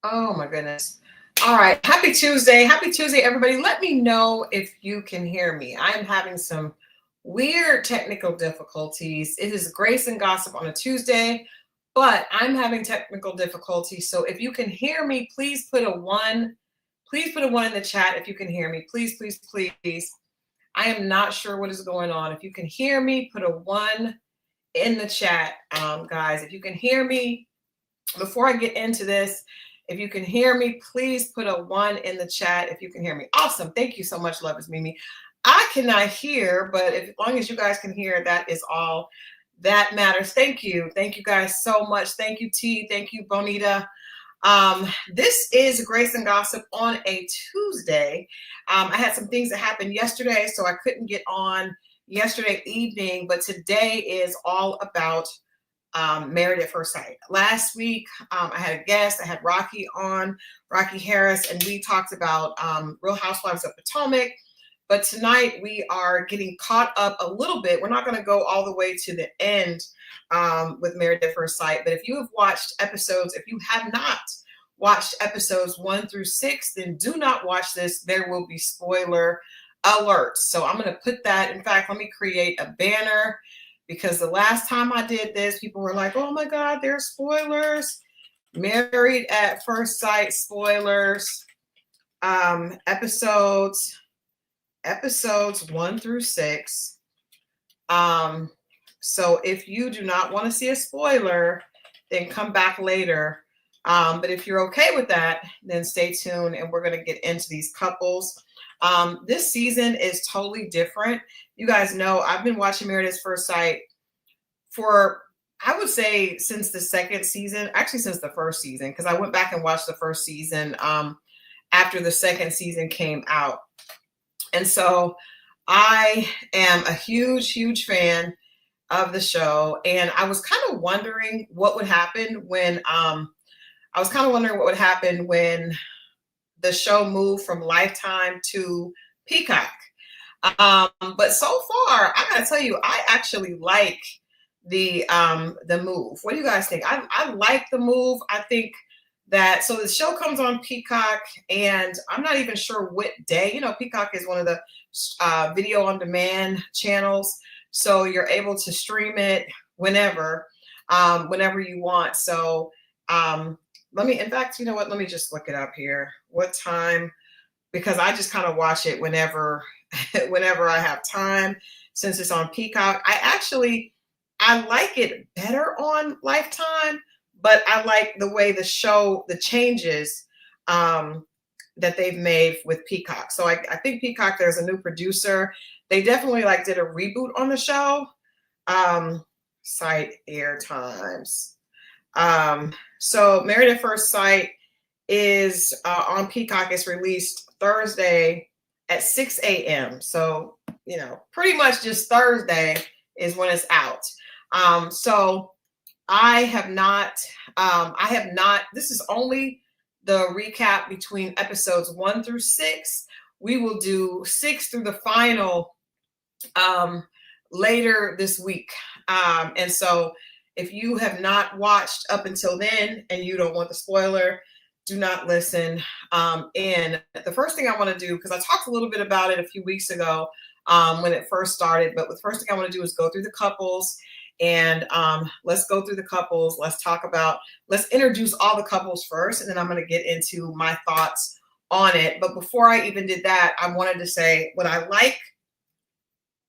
Oh my goodness. All right. Happy Tuesday. Happy Tuesday, everybody. Let me know if you can hear me. I'm having some weird technical difficulties. It is Grace and Gossip on a Tuesday, but I'm having technical difficulties. So if you can hear me, please put a one. Please put a one in the chat if you can hear me. Please, please, please. I am not sure what is going on. If you can hear me, put a one in the chat, guys. If you can hear me, before I get into this, if you can hear me, please put a one in the chat if you can hear me. Awesome. Thank you so much, Love is Mimi. I cannot hear, but as long as you guys can hear, that is all that matters. Thank you. Thank you guys so much. Thank you, T. Thank you, Bonita. This is Grace and Gossip on a Tuesday. I had some things that happened yesterday, so I couldn't get on yesterday evening, but today is all about Married at First Sight. Last week, I had a guest. I had Rocky on, Rocky Harris, and we talked about Real Housewives of Potomac. But tonight, we are getting caught up a little bit. We're not going to go all the way to the end with Married at First Sight. But if you have watched episodes, if you have not watched episodes 1 through 6, then do not watch this. There will be spoiler alerts. So I'm going to put that. In fact, let me create a banner, because the last time I did this, people were like, oh my God, there's spoilers. Married at First Sight spoilers. Episodes 1 through 6. So if you do not want to see a spoiler, then come back later. But if you're okay with that, then stay tuned and we're going to get into these couples. This season is totally different. You guys know I've been watching Married at First Sight for, I would say, since the second season, actually since the first season, because I went back and watched the first season after the second season came out. And so I am a huge, huge fan of the show. And I was kind of wondering what would happen when the show moved from Lifetime to Peacock. But so far, I gotta tell you, I actually like the move. What do you guys think? I like the move. I think that, so the show comes on Peacock, and I'm not even sure what day. You know, Peacock is one of the video on demand channels, so you're able to stream it whenever you want. So in fact, you know what? Let me just look it up here. What time? Because I just kind of watch it whenever I have time, since it's on Peacock. I like it better on Lifetime, but I like the way the changes that they've made with Peacock. So I think Peacock, there's a new producer. They definitely did a reboot on the show. Site air times. So Married at First Sight is on Peacock. It's released Thursday at 6 a.m. So, you know, pretty much just Thursday is when it's out. So I have not, this is only the recap between episodes 1 through 6. We will do 6 through the final later this week. And so if you have not watched up until then and you don't want the spoiler, do not listen. And the first thing I want to do, because I talked a little bit about it a few weeks ago when it first started, but the first thing I want to do is go through the couples. And let's go through the couples. Let's introduce all the couples first, and then I'm going to get into my thoughts on it. But before I even did that, I wanted to say what I like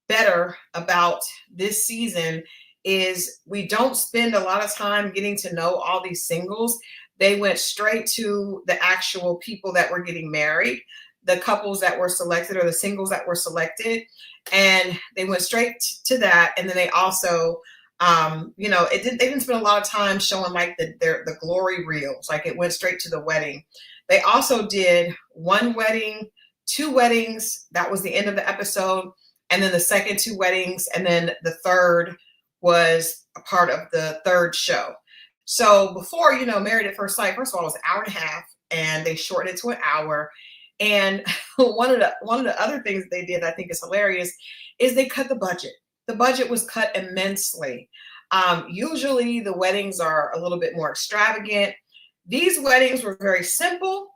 better about this season is we don't spend a lot of time getting to know all these singles. They went straight to the actual people that were getting married, the couples that were selected, or the singles that were selected. And they went straight to that. And then they also, they didn't spend a lot of time showing the glory reels. It went straight to the wedding. They also did one wedding, 2 weddings. That was the end of the episode. And then the second 2 weddings. And then the third was a part of the third show. So before, Married at First Sight, first of all, it was an hour and a half, and they shortened it to an hour. And one of the other things they did, I think is hilarious, is they cut the budget. The budget was cut immensely. Usually the weddings are a little bit more extravagant. These weddings were very simple,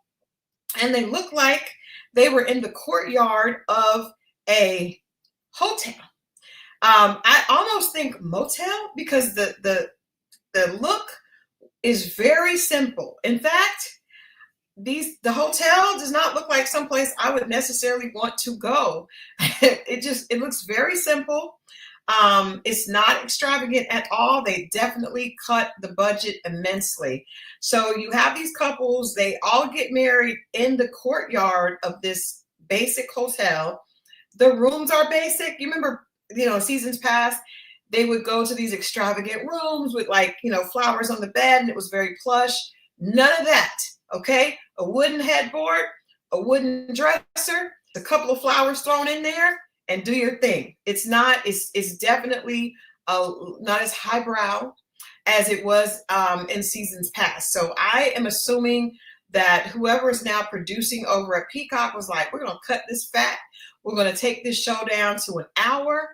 and they looked like they were in the courtyard of a hotel. I almost think motel, because the look is very simple. In fact, the hotel does not look like someplace I would necessarily want to go. It looks very simple. It's not extravagant at all. They definitely cut the budget immensely. So you have these couples, they all get married in the courtyard of this basic hotel. The rooms are basic. You remember, seasons past, they would go to these extravagant rooms with, like, flowers on the bed, and it was very plush. None of that. Okay. A wooden headboard, a wooden dresser, a couple of flowers thrown in there, and do your thing. It's definitely not as highbrow as it was in seasons past. So I am assuming that whoever is now producing over at Peacock was like, we're going to cut this fat. We're going to take this show down to an hour,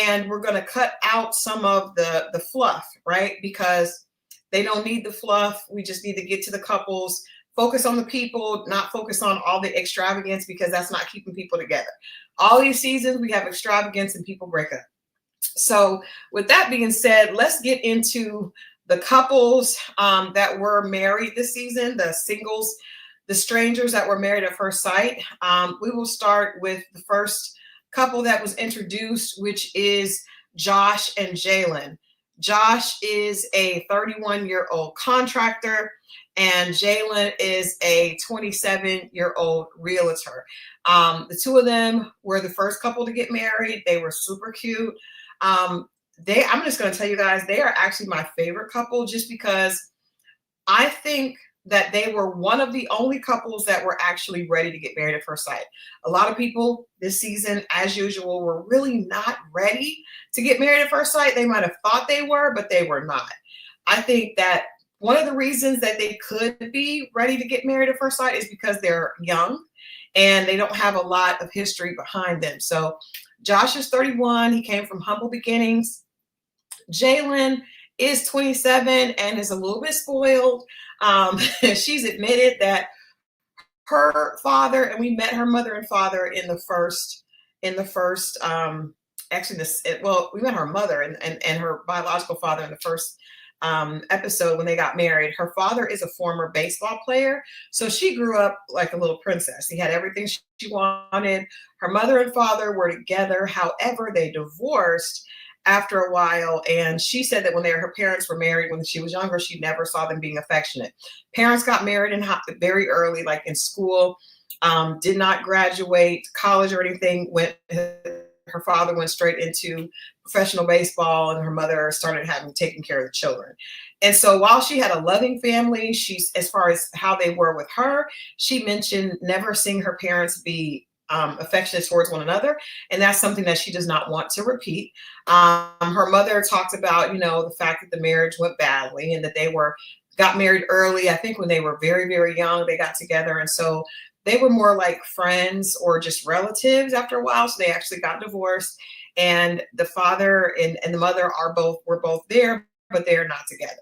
and we're going to cut out some of the fluff, right? Because they don't need the fluff. We just need to get to the couples, focus on the people, not focus on all the extravagance, because that's not keeping people together. All these seasons, we have extravagance and people break up. So with that being said, let's get into the couples that were married this season, the singles, the strangers that were married at first sight. We will start with the first couple that was introduced, which is Josh and Jalen. Josh is a 31-year-old contractor, and Jalen is a 27-year-old realtor. The two of them were the first couple to get married. They were super cute. I'm just going to tell you guys, they are actually my favorite couple, just because I think that they were one of the only couples that were actually ready to get married at first sight. A lot of people this season, as usual, were really not ready to get married at first sight. They might have thought they were, but they were not. I think that one of the reasons that they could be ready to get married at first sight is because they're young and they don't have a lot of history behind them. So Josh is 31. He came from humble beginnings. Jalen is 27 and is a little bit spoiled. She's admitted that her father, and we met her mother and father we met her mother and her biological father in the first episode when they got married. Her father is a former baseball player, so she grew up like a little princess. He had everything she wanted. Her mother and father were together. However, they divorced after a while, and she said that when her parents were married when she was younger, she never saw them being affectionate. Parents got married very early, like in school, did not graduate college or anything. Her father went straight into professional baseball, and her mother started taking care of the children. And so while she had a loving family, as far as how they were with her, she mentioned never seeing her parents be affectionate towards one another, and that's something that she does not want to repeat. Her mother talked about, the fact that the marriage went badly and that they got married early. I think when they were very, very young, they got together, and so they were more like friends or just relatives after a while. So they actually got divorced, and the father and the mother were both there, but they are not together.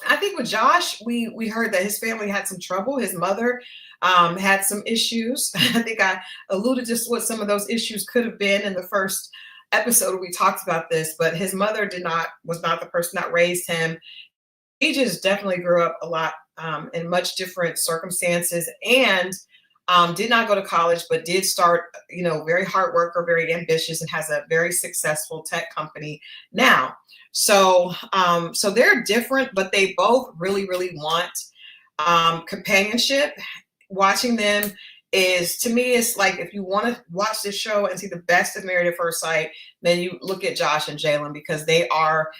I think with Josh, we heard that his family had some trouble. His mother had some issues. I think I alluded to what some of those issues could have been in the first episode. We talked about this, but his mother was not the person that raised him. He just definitely grew up a lot in much different circumstances, and did not go to college, but did start, very hard worker, very ambitious, and has a very successful tech company now. So they're different, but they both really, really want companionship. Watching them to me, it's like, if you want to watch this show and see the best of Married at First Sight, then you look at Josh and Jalen, because they are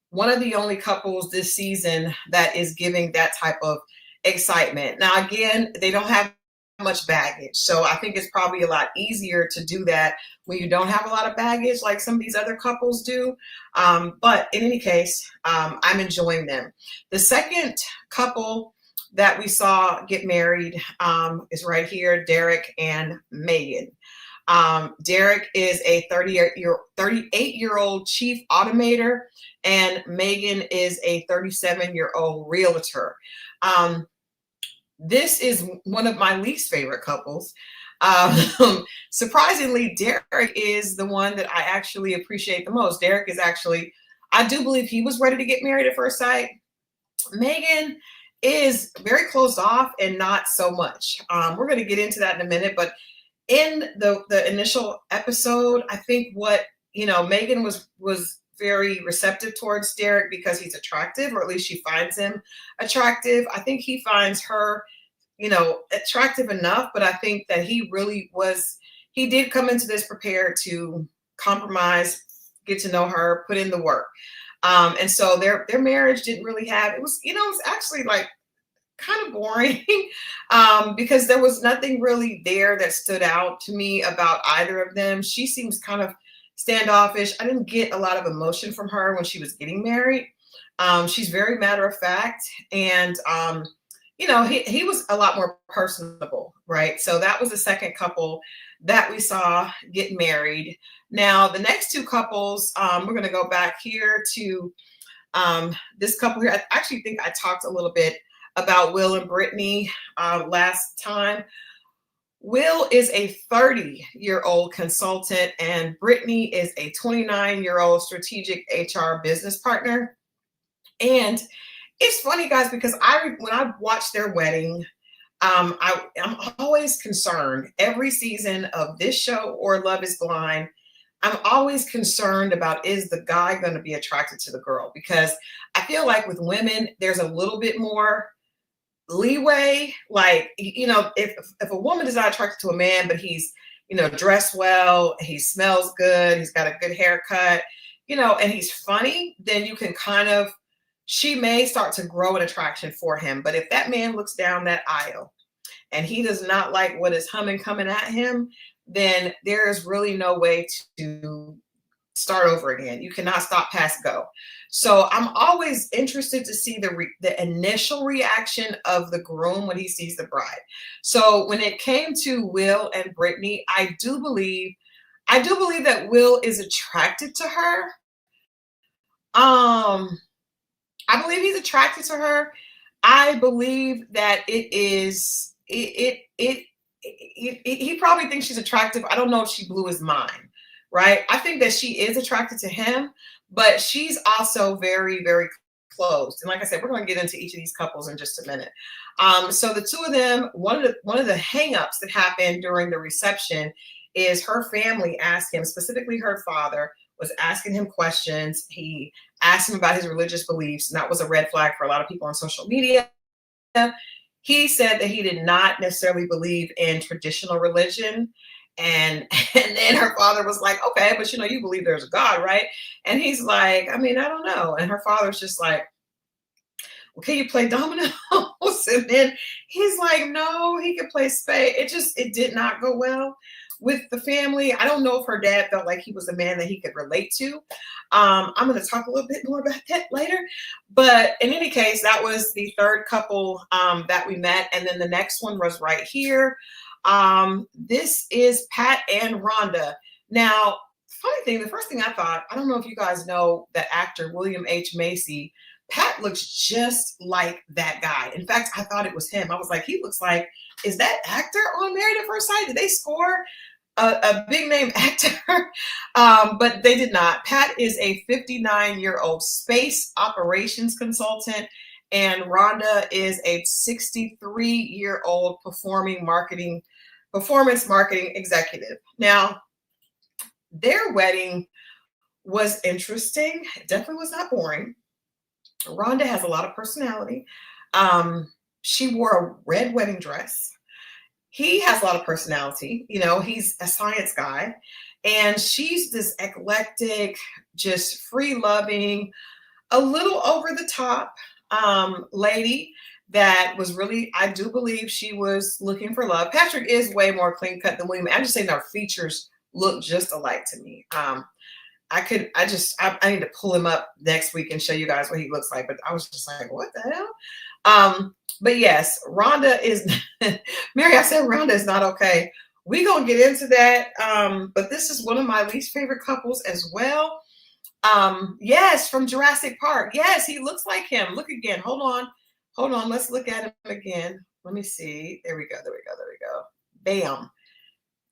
one of the only couples this season that is giving that type of excitement. Now, again, they don't have much baggage, so I think it's probably a lot easier to do that when you don't have a lot of baggage like some of these other couples do. But in any case, I'm enjoying them. The second couple that we saw get married is right here, Derek and Megan. Derek is a 38-year-old chief automator, and Megan is a 37-year-old realtor. This is one of my least favorite couples. Surprisingly, Derek is the one that I actually appreciate the most. Derek is actually, I do believe he was ready to get married at first sight. Megan is very closed off and not so much. We're going to get into that in a minute, but in the initial episode, I think Megan was very receptive towards Derek because he's attractive, or at least she finds him attractive. I think he finds her, attractive enough, but I think that he did come into this prepared to compromise, get to know her, put in the work. And so their marriage didn't really have, it was actually like kind of boring because there was nothing really there that stood out to me about either of them. She seems kind of standoffish. I didn't get a lot of emotion from her when she was getting married. She's very matter of fact, and he was a lot more personable, right? So that was the second couple that we saw get married. Now the next two couples, we're going to go back here to this couple here. I actually think I talked a little bit about Will and Brittany last time. Will is a 30-year-old consultant, and Brittany is a 29-year-old strategic HR business partner. And it's funny, guys, because when I watched their wedding, I'm always concerned. Every season of this show or Love is Blind, I'm always concerned about, is the guy going to be attracted to the girl? Because I feel like with women, there's a little bit more leeway. Like, if a woman is not attracted to a man, but he's, dressed well, he smells good, he's got a good haircut, and he's funny, then you can she may start to grow an attraction for him. But if that man looks down that aisle and he does not like what is coming at him, then there is really no way to start over again. You cannot stop past go. So I'm always interested to see the initial reaction of the groom when he sees the bride. So when it came to Will and Brittany, I do believe that Will is attracted to her. I believe he's attracted to her. I believe that he probably thinks she's attractive. I don't know if she blew his mind, right? I think that she is attracted to him, but she's also very, very closed. And like I said, we're going to get into each of these couples in just a minute. So the two of them, one of the hangups that happened during the reception is her family asked him, specifically her father, was asking him questions. He asked him about his religious beliefs, and that was a red flag for a lot of people on social media. He said that he did not necessarily believe in traditional religion. And then her father was like, okay, but you believe there's a God, right? And he's like, I mean, I don't know. And her father's just like, well, can you play dominoes? And then he's like, no, he can play spades. It did not go well with the family. I don't know if her dad felt like he was a man that he could relate to. I'm going to talk a little bit more about that later. But in any case, that was the third couple that we met. And then the next one was right here. This is Pat and Rhonda. Now, funny thing, the first thing I thought, I don't know if you guys know the actor William H. Macy. Pat looks just like that guy. In fact, I thought it was him. I was like, he looks like, is that actor on Married at First Sight? Did they score a big name actor? But they did not. Pat is a 59-year-old space operations consultant, and Rhonda is a 63-year-old performance marketing executive. Now, their wedding was interesting. It definitely was not boring. Rhonda has a lot of personality. She wore a red wedding dress. He has a lot of personality. He's a science guy. And she's this eclectic, just free-loving, a little over the top lady that was really, I do believe she was looking for love. Patrick is way more clean cut than William. I'm just saying our features look just alike to me. I need to pull him up next week and show you guys what he looks like. But I was just like, what the hell? But yes, Rhonda is, Mary, I said Rhonda is not okay we gonna get into that. But this is one of my least favorite couples as well. Yes, from Jurassic Park. Yes, he looks like him. Look again. Hold on. Hold on. Let's look at him again. Let me see. There we go. There we go. There we go. Bam.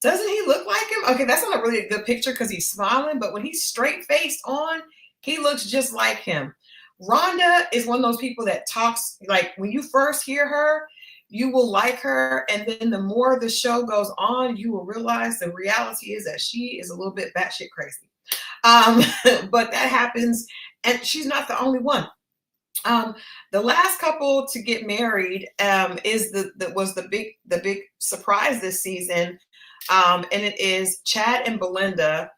Doesn't he look like him? Okay, that's not a really good picture because he's smiling, but when he's straight faced on, he looks just like him. Rhonda is one of those people that talks like when you first hear her, you will like her. And then the more the show goes on, you will realize the reality is that she is a little bit batshit crazy. Um, but that happens, and she's not the only one. The last couple to get married is was the big surprise this season, and it is Chad and Belinda.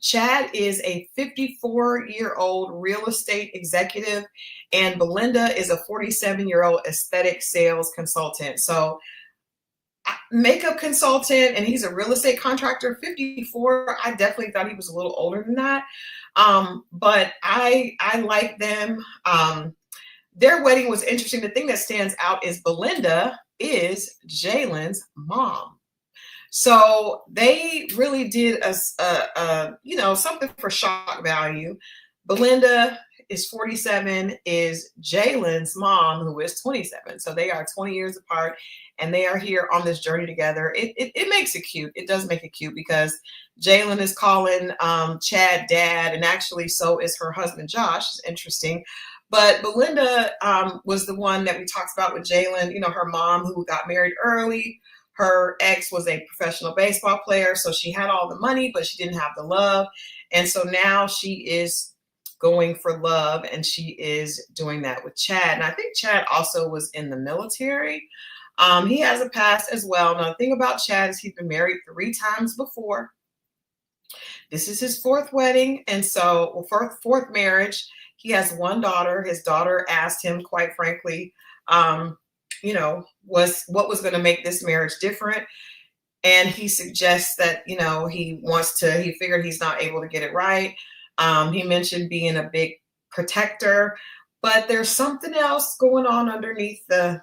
Chad is a 54-year-old real estate executive, and Belinda is a 47-year-old aesthetic sales consultant. So makeup consultant, and he's a real estate contractor. 54. I definitely thought he was a little older than that. But I like them. Their wedding was interesting. The thing that stands out is Belinda is Jalen's mom. So they really did something for shock value. Belinda is 47, is Jalen's mom, who is 27. So they are 20 years apart, and they are here on this journey together. It makes it cute. It does make it cute because Jalen is calling Chad dad, and actually so is her husband Josh. It's interesting. But Belinda was the one that we talked about with Jalen, her mom who got married early. Her ex was a professional baseball player, so she had all the money, but she didn't have the love. And so now she is going for love, and she is doing that with Chad. And I think Chad also was in the military. He has a past as well. Now, the thing about Chad is he's been married 3 times before. This is his 4th wedding, and so fourth marriage. He has 1 daughter. His daughter asked him, quite frankly, what was going to make this marriage different. And he suggests that, he figured he's not able to get it right. He mentioned being a big protector, but there's something else going on underneath the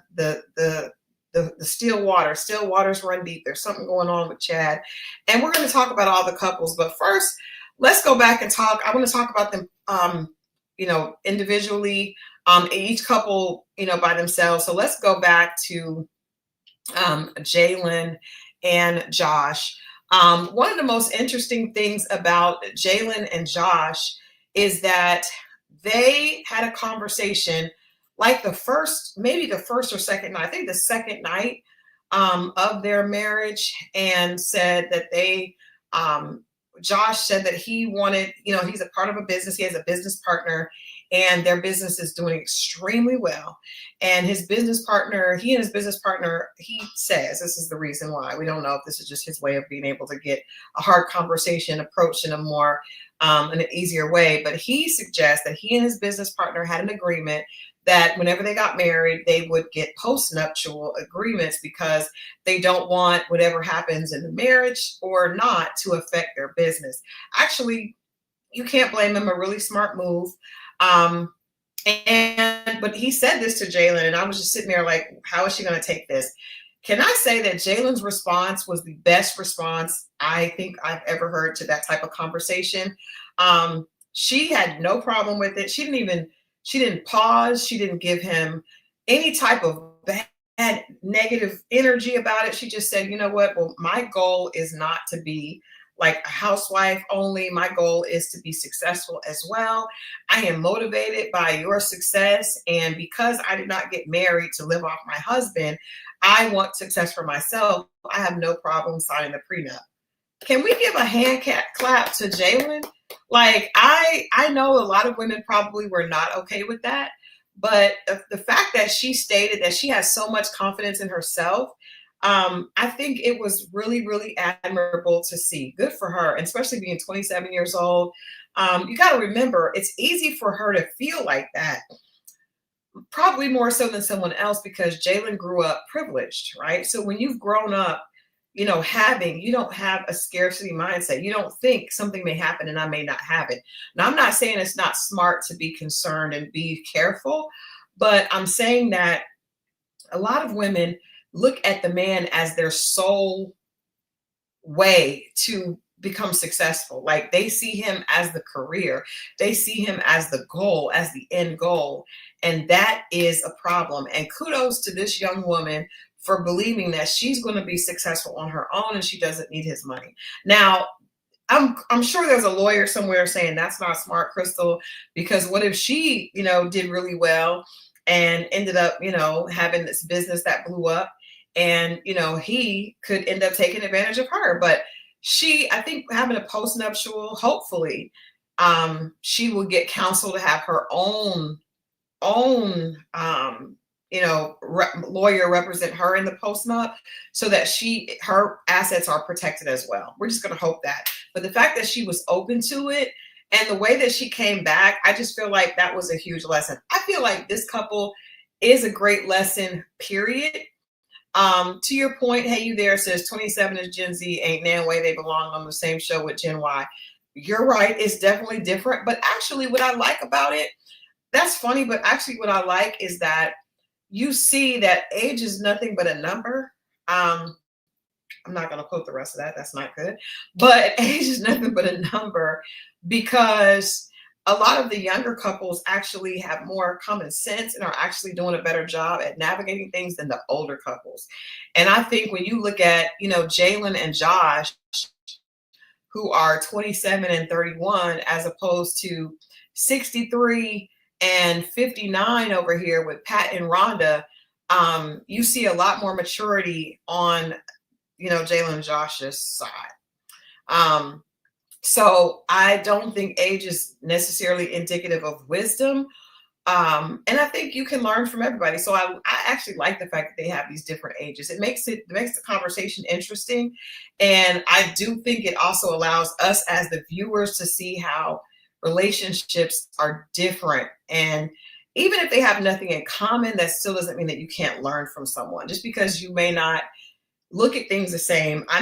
still water. Still waters run deep. There's something going on with Chad. And we're going to talk about all the couples, but first, let's go back and talk. I want to talk about them, individually, each couple, by themselves. So let's go back to Jalen and Josh. One of the most interesting things about Jalen and Josh is that they had a conversation like maybe the first or second night, I think the second night of their marriage, and said that Josh said that he wanted, he's a part of a business. He has a business partner, and their business is doing extremely well. And he and his business partner, he says, this is the reason why. We don't know if this is just his way of being able to get a hard conversation approached in a more, in an easier way. But he suggests that he and his business partner had an agreement that whenever they got married, they would get post-nuptial agreements because they don't want whatever happens in the marriage or not to affect their business. Actually, you can't blame him. A really smart move. But he said this to Jalen, and I was just sitting there like, how is she going to take this? Can I say that Jalen's response was the best response I think I've ever heard to that type of conversation? She had no problem with it. She didn't pause. She didn't give him any type of bad negative energy about it. She just said, you know what? Well, my goal is not to be like a housewife only. My goal is to be successful as well. I am motivated by your success. And because I did not get married to live off my husband, I want success for myself. I have no problem signing the prenup. Can we give a hand clap to Jalen? Like, I know a lot of women probably were not okay with that, but the fact that she stated that she has so much confidence in herself, I think it was really, really admirable to see. Good for her, and especially being 27 years old. You got to remember, it's easy for her to feel like that, probably more so than someone else, because Jalen grew up privileged, right? So when you've grown up, you don't have a scarcity mindset. You don't think something may happen and I may not have it. Now, I'm not saying it's not smart to be concerned and be careful, but I'm saying that a lot of women look at the man as their sole way to become successful. Like they see him as the career, they see him as the goal, as the end goal. And that is a problem. And kudos to this young woman for believing that she's going to be successful on her own and she doesn't need his money. Now, I'm sure there's a lawyer somewhere saying that's not smart, Christal, because what if she, did really well and ended up, having this business that blew up and, he could end up taking advantage of her. But she, I think having a postnuptial, hopefully, she will get counsel to have her own lawyer represent her in the postnup so that her assets are protected as well. We're just going to hope that. But the fact that she was open to it and the way that she came back, I just feel like that was a huge lesson. I feel like this couple is a great lesson, period. To your point, Hey You There says 27 is Gen Z, ain't no way they belong on the same show with Gen Y. You're right. It's definitely different. But actually what I like about it, that's funny, but actually what I like is that you see that age is nothing but a number. I'm not going to quote the rest of that. That's not good. But age is nothing but a number because a lot of the younger couples actually have more common sense and are actually doing a better job at navigating things than the older couples. And I think when you look at, Jalen and Josh, who are 27 and 31, as opposed to 63 and 59 over here with Pat and Rhonda, you see a lot more maturity on, Jalen and Josh's side. So I don't think age is necessarily indicative of wisdom. And I think you can learn from everybody. So I actually like the fact that they have these different ages. It makes the conversation interesting. And I do think it also allows us as the viewers to see how relationships are different. And even if they have nothing in common, that still doesn't mean that you can't learn from someone. Just because you may not look at things the same, I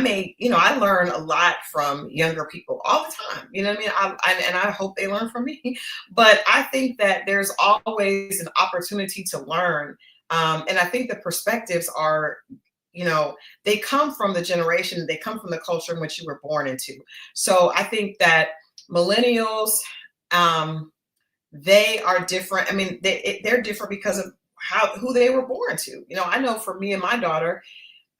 learn a lot from younger people all the time. You know what I mean? And I hope they learn from me. But I think that there's always an opportunity to learn. And I think the perspectives are, they come from the generation, they come from the culture in which you were born into. So I think that millennials, they are different. I mean, they're different because of who they were born to. I know for me and my daughter,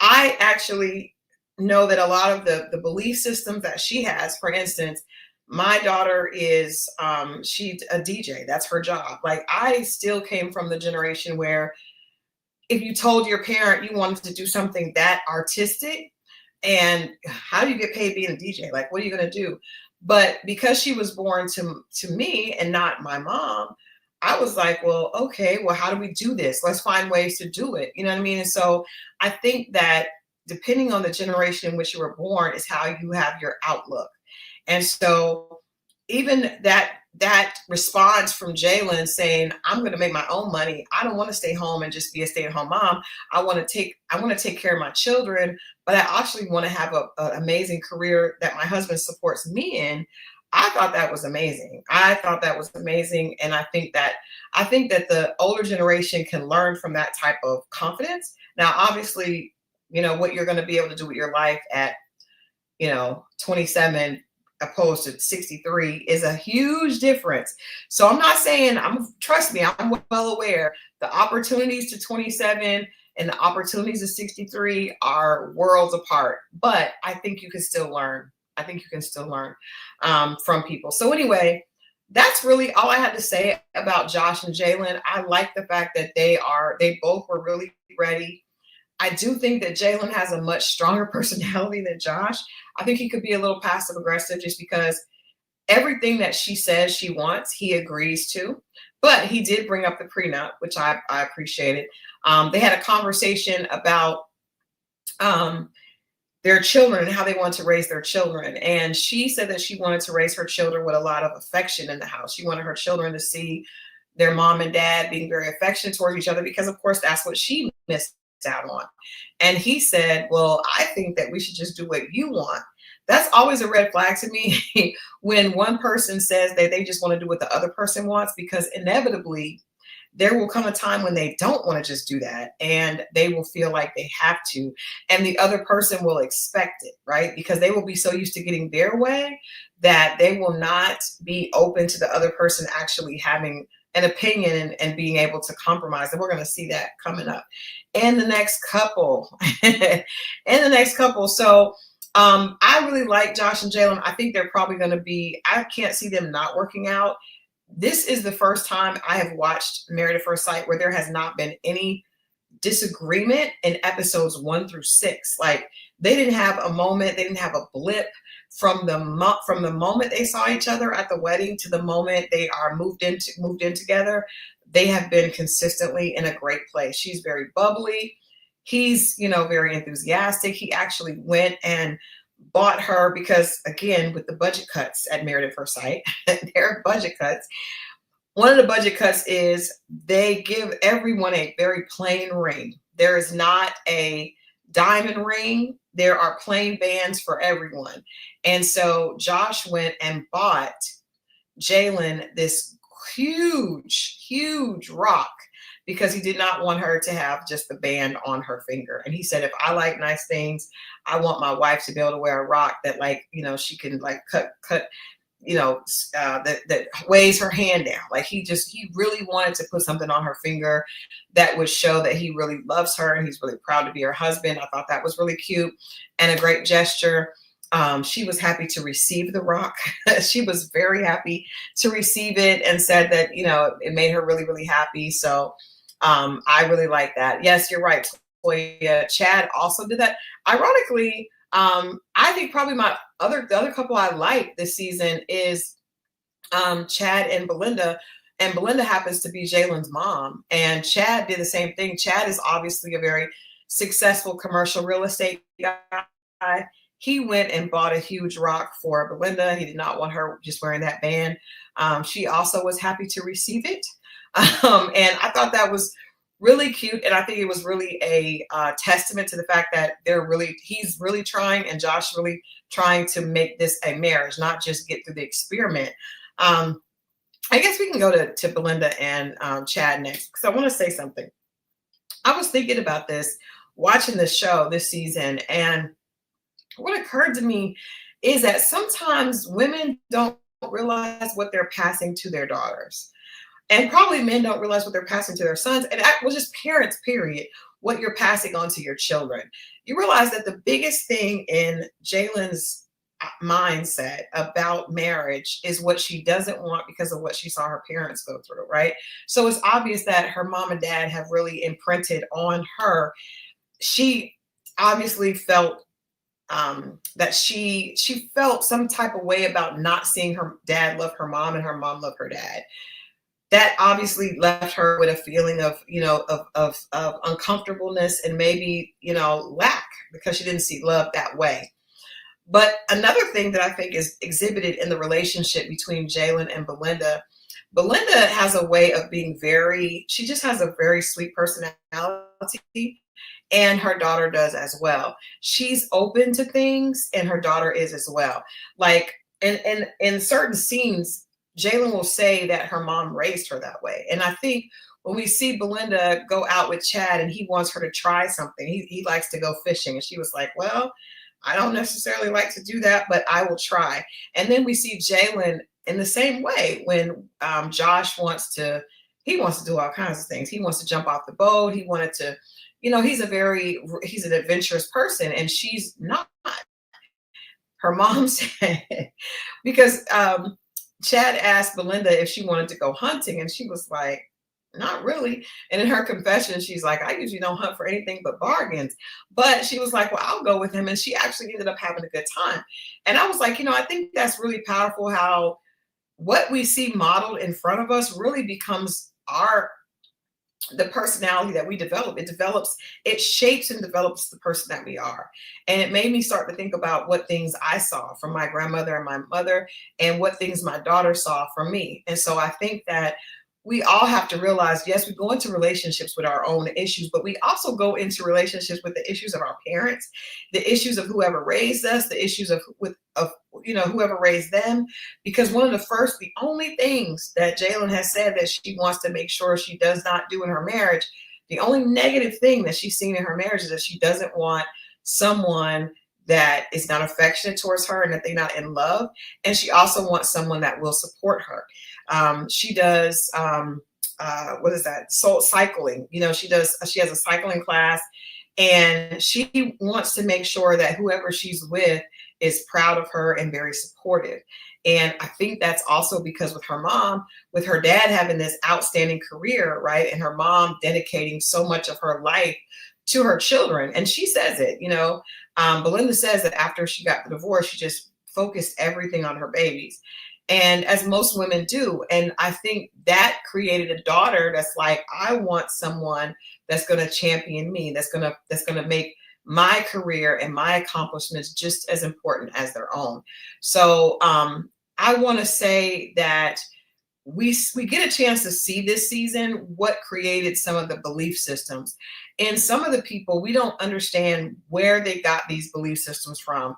I actually know that a lot of the belief systems that she has, for instance, my daughter is, she's a DJ. That's her job. Like I still came from the generation where if you told your parent you wanted to do something that artistic, and how do you get paid being a DJ? Like, what are you going to do? But because she was born to me and not my mom, I was like, well, okay, well, how do we do this? Let's find ways to do it. You know what I mean? And so I think that depending on the generation in which you were born is how you have your outlook. And so even that response from Jalen saying, I'm going to make my own money. I don't want to stay home and just be a stay-at-home mom. I want to take care of my children, but I actually want to have an amazing career that my husband supports me in. I thought that was amazing. And I think that the older generation can learn from that type of confidence. Now, obviously, what you're going to be able to do with your life at, 27 opposed to 63 is a huge difference. So I'm not saying, trust me, I'm well aware the opportunities to 27 and the opportunities to 63 are worlds apart, but I think you can still learn. From people. So anyway, that's really all I had to say about Josh and Jalen. I like the fact that they both were really ready. I do think that Jalen has a much stronger personality than Josh. I think he could be a little passive aggressive just because everything that she says she wants, he agrees to. But he did bring up the prenup, which I appreciated. They had a conversation about their children and how they want to raise their children. And she said that she wanted to raise her children with a lot of affection in the house. She wanted her children to see their mom and dad being very affectionate towards each other because, of course, that's what she missed out on. And he said, well, I think that we should just do what you want. That's always a red flag to me when one person says that they just want to do what the other person wants, because inevitably there will come a time when they don't want to just do that, and they will feel like they have to, and the other person will expect it, right? Because they will be so used to getting their way that they will not be open to the other person actually having an opinion and being able to compromise. And we're going to see that coming up in the next couple. So I really like Josh and Jalen. I think they're probably going to be, I can't see them not working out. This is the first time I have watched Married at First Sight where there has not been any disagreement in episodes 1 through 6. Like, they didn't have a moment, they didn't have a blip from the moment they saw each other at the wedding to the moment they are moved in together. They have been consistently in a great place. She's very bubbly. He's, very enthusiastic. He actually went and bought her, because again, with the budget cuts at Married at First Sight, there are budget cuts. One of the budget cuts is they give everyone a very plain ring. There is not a diamond ring. There are plain bands for everyone. And so Josh went and bought Jalen this huge rock, because he did not want her to have just the band on her finger. And he said, if I like nice things, I want my wife to be able to wear a rock that, like, she can like cut, that weighs her hand down. Like, he really wanted to put something on her finger that would show that he really loves her and he's really proud to be her husband. I thought that was really cute and a great gesture. She was happy to receive the rock. She was very happy to receive it and said that, it made her really, really happy. So I really like that. Yes, you're right, Toya. Chad also did that. Ironically, I think probably the other couple I like this season is Chad and Belinda. And Belinda happens to be Jalen's mom. And Chad did the same thing. Chad is obviously a very successful commercial real estate guy. He went and bought a huge rock for Belinda. He did not want her just wearing that band. She also was happy to receive it. And I thought that was really cute. And I think it was really a testament to the fact that he's really trying, and Josh really trying to make this a marriage, not just get through the experiment. I guess we can go to Belinda and Chad next, because I want to say something. I was thinking about this, watching this show this season, and what occurred to me is that sometimes women don't realize what they're passing to their daughters. And probably men don't realize what they're passing to their sons. And just parents, period, what you're passing on to your children. You realize that the biggest thing in Jalen's mindset about marriage is what she doesn't want because of what she saw her parents go through, right? So it's obvious that her mom and dad have really imprinted on her. She obviously felt that she felt some type of way about not seeing her dad love her mom and her mom love her dad. That obviously left her with a feeling of uncomfortableness and maybe, lack, because she didn't see love that way. But another thing that I think is exhibited in the relationship between Jalen and Belinda has a way of being she just has a very sweet personality, and her daughter does as well. She's open to things, and her daughter is as well. Like in certain scenes, Jalen will say that her mom raised her that way. And I think when we see Belinda go out with Chad and he wants her to try something, he likes to go fishing. And she was like, well, I don't necessarily like to do that, but I will try. And then we see Jalen in the same way when Josh wants to do all kinds of things. He wants to jump off the boat. He wanted to, he's an adventurous person, and she's not. Her mom said, because Chad asked Belinda if she wanted to go hunting, and she was like, not really. And in her confession, she's like, I usually don't hunt for anything but bargains. But she was like, well, I'll go with him. And she actually ended up having a good time. And I was like, I think that's really powerful how what we see modeled in front of us really becomes the personality that we develop. It shapes and develops the person that we are. And it made me start to think about what things I saw from my grandmother and my mother, and what things my daughter saw from me. And so I think that we all have to realize, yes, we go into relationships with our own issues, but we also go into relationships with the issues of our parents, the issues of whoever raised us, the issues of with of whoever raised them, because one of the only things that Jalen has said that she wants to make sure she does not do in her marriage, the only negative thing that she's seen in her marriage is that she doesn't want someone that is not affectionate towards her and that they're not in love. And she also wants someone that will support her. She does, what is that? Soul cycling. She has a cycling class, and she wants to make sure that whoever she's with is proud of her and very supportive. And I think that's also because with her dad having this outstanding career, right? And her mom dedicating so much of her life to her children. And she says it, Belinda says that after she got the divorce, she just focused everything on her babies. And as most women do. And I think that created a daughter that's like, I want someone that's going to champion me, that's going to make my career and my accomplishments just as important as their own. So I want to say that we get a chance to see this season what created some of the belief systems. And some of the people, we don't understand where they got these belief systems from.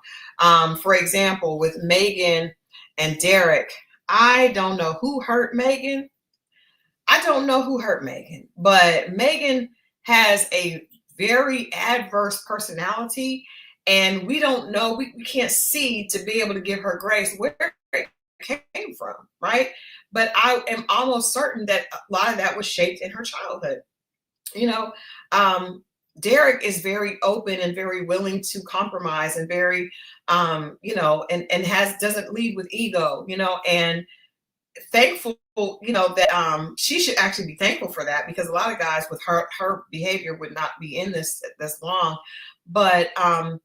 For example, with Megan and Derek, I don't know who hurt Megan. But Megan has a very adverse personality, and we don't know, we can't see to be able to give her grace where it came from, right? But I am almost certain that a lot of that was shaped in her childhood. Derek is very open and very willing to compromise and very, and doesn't lead with ego, and thankful, that she should actually be thankful for that, because a lot of guys with her behavior would not be in this long. But I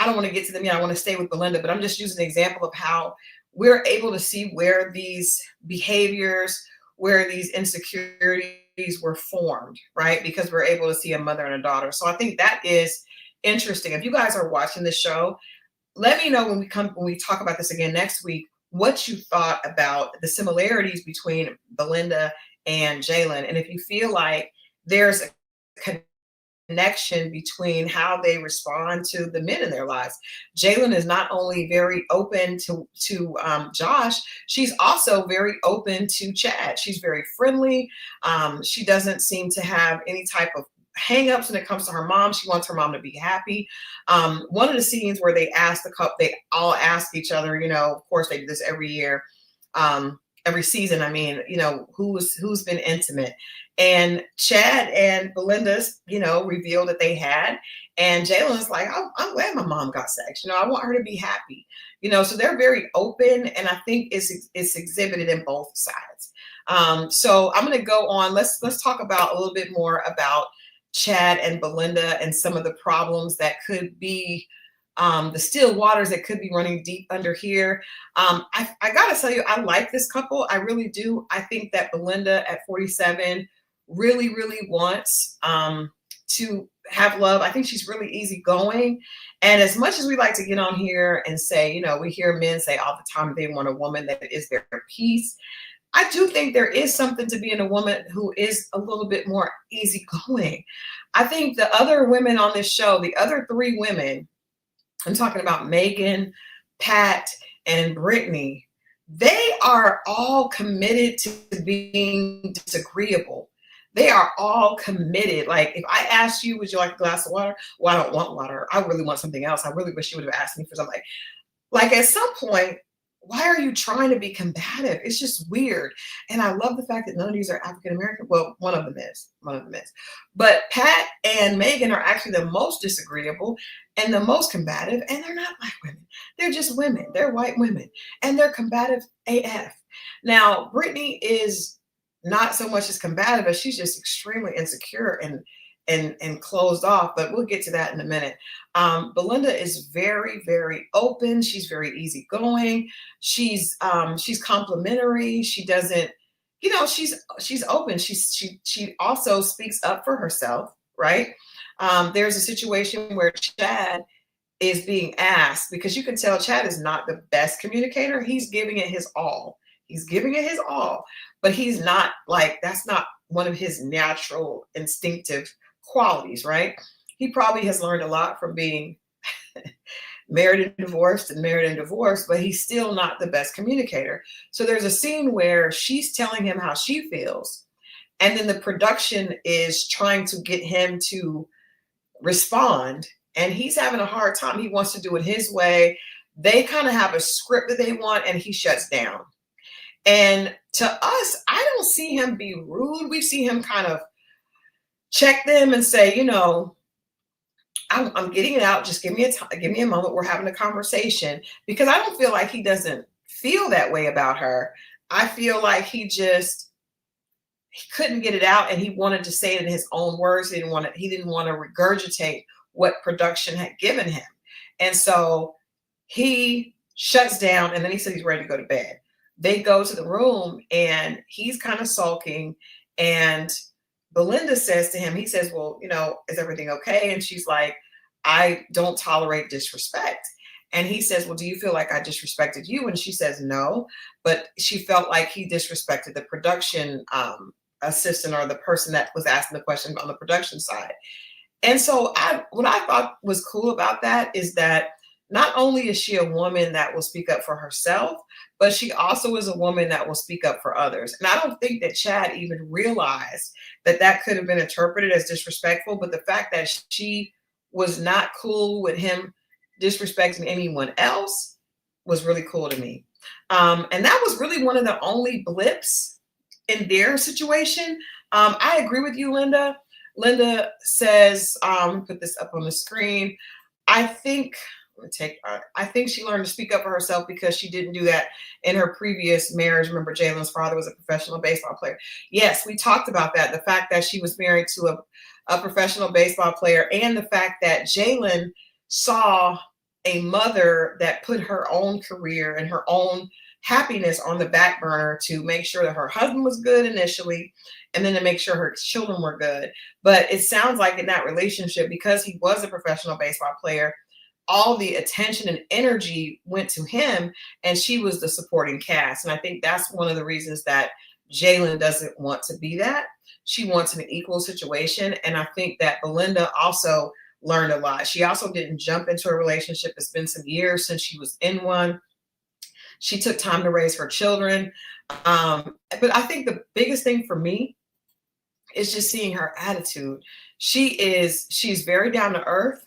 don't want to get to them yet. I want to stay with Belinda, but I'm just using an example of how we're able to see where these behaviors, where these insecurities were formed, right? Because we're able to see a mother and a daughter. So I think that is interesting. If you guys are watching the show, let me know when we talk about this again next week, what you thought about the similarities between Belinda and Jalen. And if you feel like there's a connection between how they respond to the men in their lives. Jalen is not only very open to Josh, she's also very open to Chad. She's very friendly. She doesn't seem to have any type of hang-ups when it comes to her mom. She wants her mom to be happy. One of the scenes where they all ask each other, of course they do this every year, every season, who's been intimate. And Chad and Belinda's, revealed that they had. And Jalen's like, I'm glad my mom got sex. I want her to be happy. So they're very open, and I think it's exhibited in both sides. So I'm going to go on. Let's talk about a little bit more about Chad and Belinda and some of the problems that could be the still waters that could be running deep under here. I gotta tell you, I like this couple. I really do. I think that Belinda at 47 really, really wants to have love. I think she's really easygoing. And as much as we like to get on here and say, we hear men say all the time they want a woman that is their peace. I do think there is something to being a woman who is a little bit more easygoing. I think the other women on this show, the other three women, I'm talking about Megan, Pat, and Brittany, they are all committed to being disagreeable. They are all committed. Like, if I asked you, would you like a glass of water? Well, I don't want water. I really want something else. I really wish you would have asked me for something. Like at some point, why are you trying to be combative? It's just weird. And I love the fact that none of these are African-American. Well, one of them is. But Pat and Megan are actually the most disagreeable and the most combative. And they're not black women. They're just women. They're white women. And they're combative AF. Now, Brittany is not so much as combative as she's just extremely insecure and closed off, but we'll get to that in a minute. Belinda is very, very open. She's very easygoing. She's complimentary. She doesn't, she's open. She also speaks up for herself, right? There's a situation where Chad is being asked, because you can tell Chad is not the best communicator. He's giving it his all. But he's not that's not one of his natural instinctive qualities, right? He probably has learned a lot from being married and divorced and married and divorced, but he's still not the best communicator. So there's a scene where she's telling him how she feels, and then the production is trying to get him to respond, and he's having a hard time. He wants to do it his way. They kind of have a script that they want, and he shuts down. And to us, I don't see him be rude. We see him kind of check them and say, I'm getting it out. Just give me a moment. We're having a conversation, because I don't feel like he doesn't feel that way about her. I feel like he couldn't get it out, and he wanted to say it in his own words. He didn't want to regurgitate what production had given him. And so he shuts down, and then he said he's ready to go to bed. They go to the room, and he's kind of sulking, and Belinda says to him, he says, well, is everything okay? And she's like, I don't tolerate disrespect. And he says, well, do you feel like I disrespected you? And she says, no, but she felt like he disrespected the production assistant, or the person that was asking the question on the production side. And so what I thought was cool about that is that not only is she a woman that will speak up for herself, but she also is a woman that will speak up for others. And I don't think that Chad even realized that could have been interpreted as disrespectful. But the fact that she was not cool with him disrespecting anyone else was really cool to me. And that was really one of the only blips in their situation. I agree with you, Linda. Linda says, put this up on the screen. I think she learned to speak up for herself because she didn't do that in her previous marriage. Remember, Jalen's father was a professional baseball player. Yes, we talked about that. The fact that she was married to a professional baseball player, and the fact that Jalen saw a mother that put her own career and her own happiness on the back burner to make sure that her husband was good initially, and then to make sure her children were good. But it sounds like in that relationship, because he was a professional baseball player, all the attention and energy went to him, and she was the supporting cast. And I think that's one of the reasons that Jalen doesn't want to be that. She wants an equal situation. And I think that Belinda also learned a lot. She also didn't jump into a relationship. It's been some years since she was in one. She took time to raise her children. But I think the biggest thing for me is just seeing her attitude. She's very down to earth.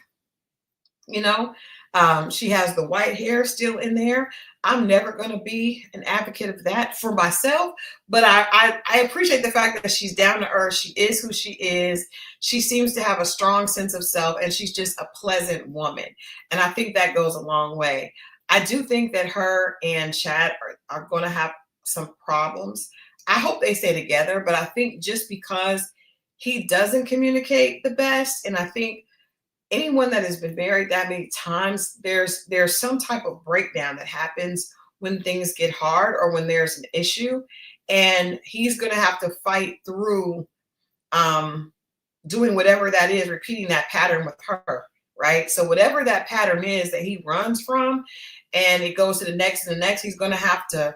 She has the white hair still in there. I'm never going to be an advocate of that for myself, but I appreciate the fact that she's down to earth. She is who she is. She seems to have a strong sense of self, and she's just a pleasant woman. And I think that goes a long way. I do think that her and Chad are going to have some problems. I hope they stay together, but I think just because he doesn't communicate the best, and I think anyone that has been married that many times, there's some type of breakdown that happens when things get hard or when there's an issue, and he's going to have to fight through doing whatever that is, repeating that pattern with her, right? So whatever that pattern is that he runs from, and it goes to the next and the next, he's going to have to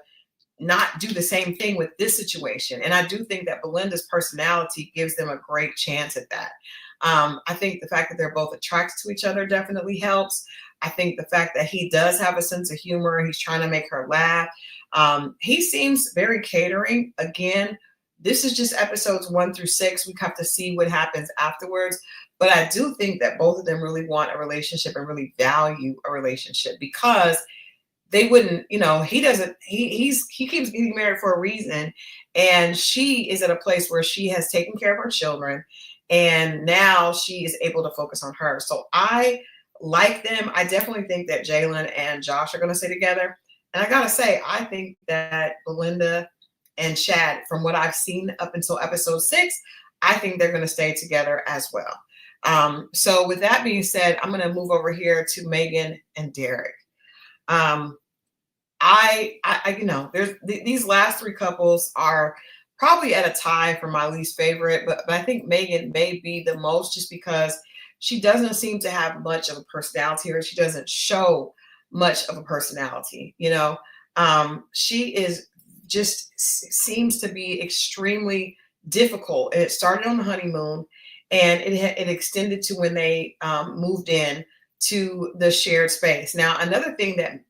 not do the same thing with this situation. And I do think that Belinda's personality gives them a great chance at that. I think the fact that they're both attracted to each other definitely helps. I think the fact that he does have a sense of humor, he's trying to make her laugh. He seems very catering. Again, this is just episodes 1 through 6. We have to see what happens afterwards. But I do think that both of them really want a relationship and really value a relationship, because they wouldn't, he keeps getting married for a reason. And she is at a place where she has taken care of her children, and now she is able to focus on her. So I like them. I definitely think that Jalen and Josh are going to stay together. And I got to say, I think that Belinda and Chad, from what I've seen up until episode 6, I think they're going to stay together as well. So with that being said, I'm going to move over here to Megan and Derek. There's these last 3 couples are probably at a tie for my least favorite, but I think Megan may be the most, just because she doesn't seem to have much of a personality, or she doesn't show much of a personality. She is just seems to be extremely difficult. And it started on the honeymoon, and it extended to when they moved in to the shared space. Now, another thing that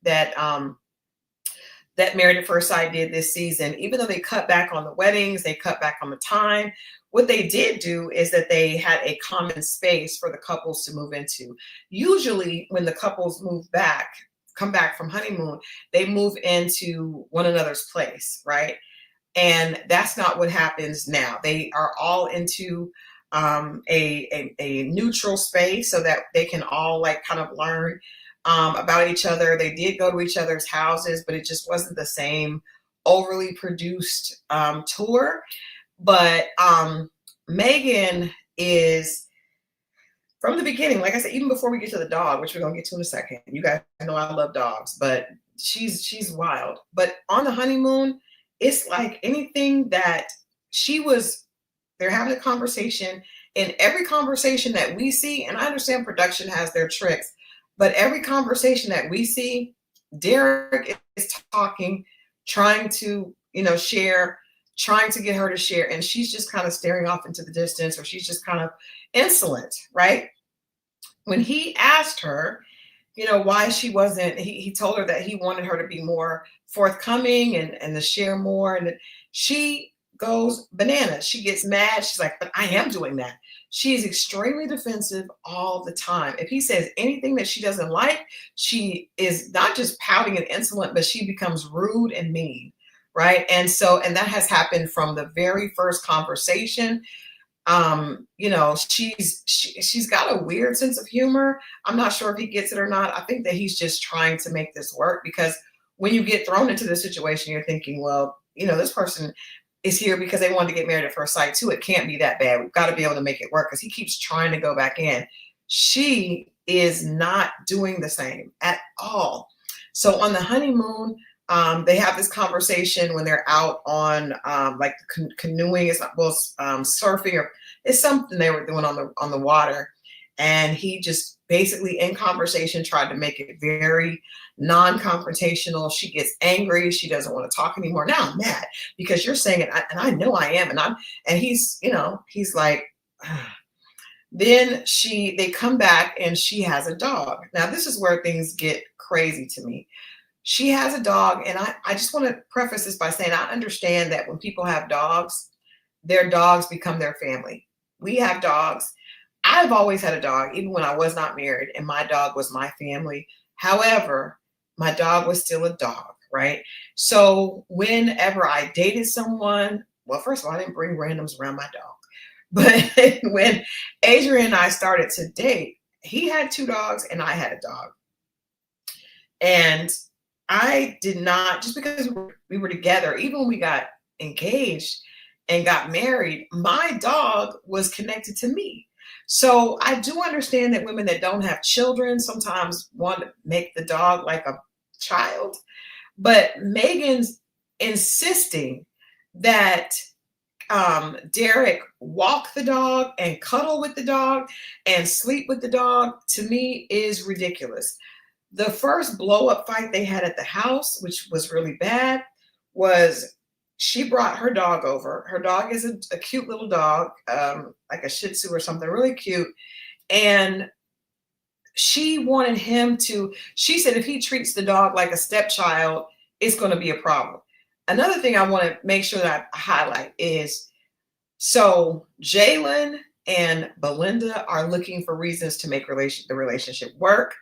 Married at First Sight did this season, even though they cut back on the weddings, they cut back on the time. What they did do is that they had a common space for the couples to move into. Usually, when the couples come back from honeymoon, they move into one another's place, right? And that's not what happens now. They are all into a neutral space so that they can all like kind of learn about each other. They did go to each other's houses, but it just wasn't the same overly produced tour. But Megan is, from the beginning, like I said, even before we get to the dog, which we're gonna get to in a second. You guys know I love dogs, but she's wild. But on the honeymoon, it's like anything that they're having a conversation. In every conversation that we see, and I understand production has their tricks, but every conversation that we see, Derek is talking, trying to, share, trying to get her to share, and she's just kind of staring off into the distance, or she's just kind of insolent, right? When he asked her, why she wasn't, he told her that he wanted her to be more forthcoming and to share more. And she goes bananas. She gets mad. She's like, but I am doing that. She's extremely defensive all the time. If he says anything that she doesn't like, she is not just pouting and insolent, but she becomes rude and mean, right? And that has happened from the very first conversation. She's got a weird sense of humor. I'm not sure if he gets it or not. I think that he's just trying to make this work, because when you get thrown into this situation, you're thinking, well, this person is here because they wanted to get married at first sight too. It can't be that bad. We've got to be able to make it work, because he keeps trying to go back in. She is not doing the same at all. So on the honeymoon, they have this conversation when they're out on like canoeing. It's not, surfing, or it's something they were doing on the water. And he just basically in conversation tried to make it very non-confrontational. She gets angry. She doesn't want to talk anymore. Now I'm mad because you're saying it, and I know I am. And he's like, then they come back and she has a dog. Now this is where things get crazy to me. She has a dog, and I just want to preface this by saying I understand that when people have dogs, their dogs become their family. We have dogs. I've always had a dog, even when I was not married, and my dog was my family. However, my dog was still a dog, right? So whenever I dated someone, well, first of all, I didn't bring randoms around my dog. But when Adrian and I started to date, he had 2 dogs and I had a dog. And I did not, just because we were together, even when we got engaged and got married, my dog was connected to me. So I do understand that women that don't have children sometimes want to make the dog like a child. But Megan's insisting that Derek walk the dog and cuddle with the dog and sleep with the dog, to me is ridiculous. The first blow up fight they had at the house, which was really bad, was she brought her dog over. Her dog is a cute little dog, like a Shih Tzu or something, really cute. And she wanted him to, she said if he treats the dog like a stepchild, it's going to be a problem. Another thing I want to make sure that I highlight is, so Jalen and Belinda are looking for reasons to make the relationship work.